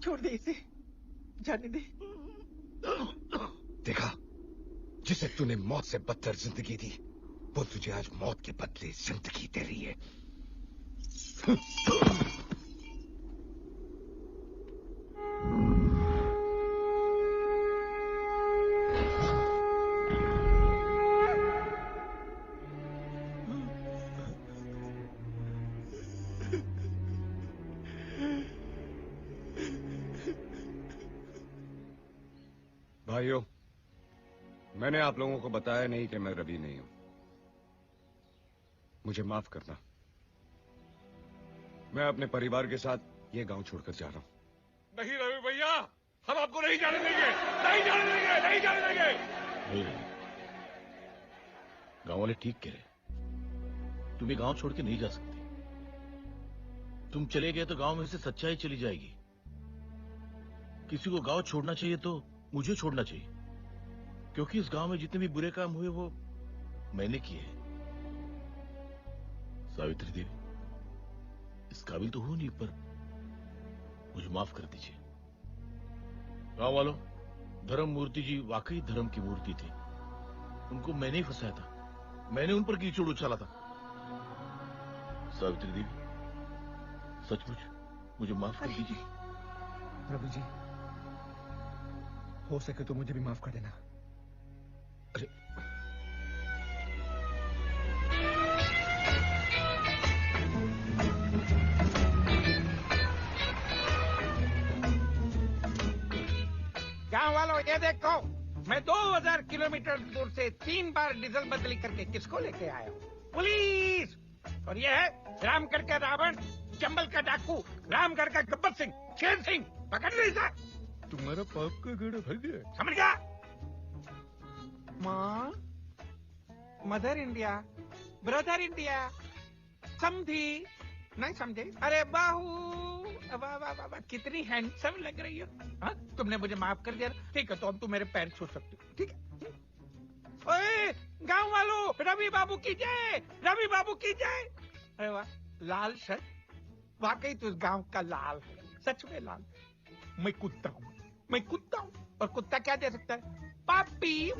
छोड़ दे इसे, जाने दे। देखा, जिसे तूने मौत से बदतर जिंदगी दी, वो तुझे आज मौत के बदले जिंदगी दे रही है। भाइयों, मैंने आप लोगों को बताया नहीं कि मैं रवि नहीं हूं। मुझे माफ करना। मैं अपने परिवार के साथ ये गांव छोड़कर जा रहा हूं। नहीं रवि भैया, हम आपको नहीं जाने देंगे, नहीं जाने देंगे, नहीं जाने देंगे। नहीं रवि, गांव वाले ठीक कह रहे। तुम ये गांव छोड़ के नहीं जा सकते। तुम चले गए तो गांव में से सच्चाई चली जाएगी। किसी को गांव छोड़ना चाहिए तो मुझे छोड़ना चाहिए, क्योंकि इस गांव में जितने भी बुरे काम हुए वो मैंने किए हैं। सावित्री देवी, इस काबिल तो हूं नहीं, पर मुझे माफ कर दीजिए। गांव वालों, धर्म मूर्ति जी वाकई धर्म की मूर्ति थी। उनको मैंने ही फंसाया था, मैंने उन पर कीचड़ उछाला था। सावित्री देवी, सचमुच मुझे माफ कर दीजिए। प्रभु जी, हो सके तो मुझे भी माफ कर देना। अरे गांव वालों, ये देखो, मैं 2000 किलोमीटर दूर से 3 बार डीजल बदली करके किसको लेके आया हूँ? पुलिस। और ये है रामगढ़ का रावण, चंबल का डाकू, रामगढ़ का गब्बर सिंह, शेर सिंह। पकड़ ली सर। तुम्हारा पाप का गड़ा भर गया। समझ गया? माँ, मदर इंडिया, ब्रदर इंडिया, समझी? नहीं समझे? अरे बाहू, वाह वाह वाह, कितनी हैंडसम लग रही हो। हाँ, तुमने मुझे माफ कर दिया। ठीक है, तो अब तुम मेरे पैर छू सकते हो। ठीक है? ओए, गांव वालों, रवि बाबू की जय, रवि बाबू की जय। अरे वाह, लाल शर्ट, वाकई तू इस गांव का लाल है, सच में लाल। मैं कुत्ता हूँ, मैं कुत्ता हूँ, और कुत्ता क्या दे सकता है? पापी।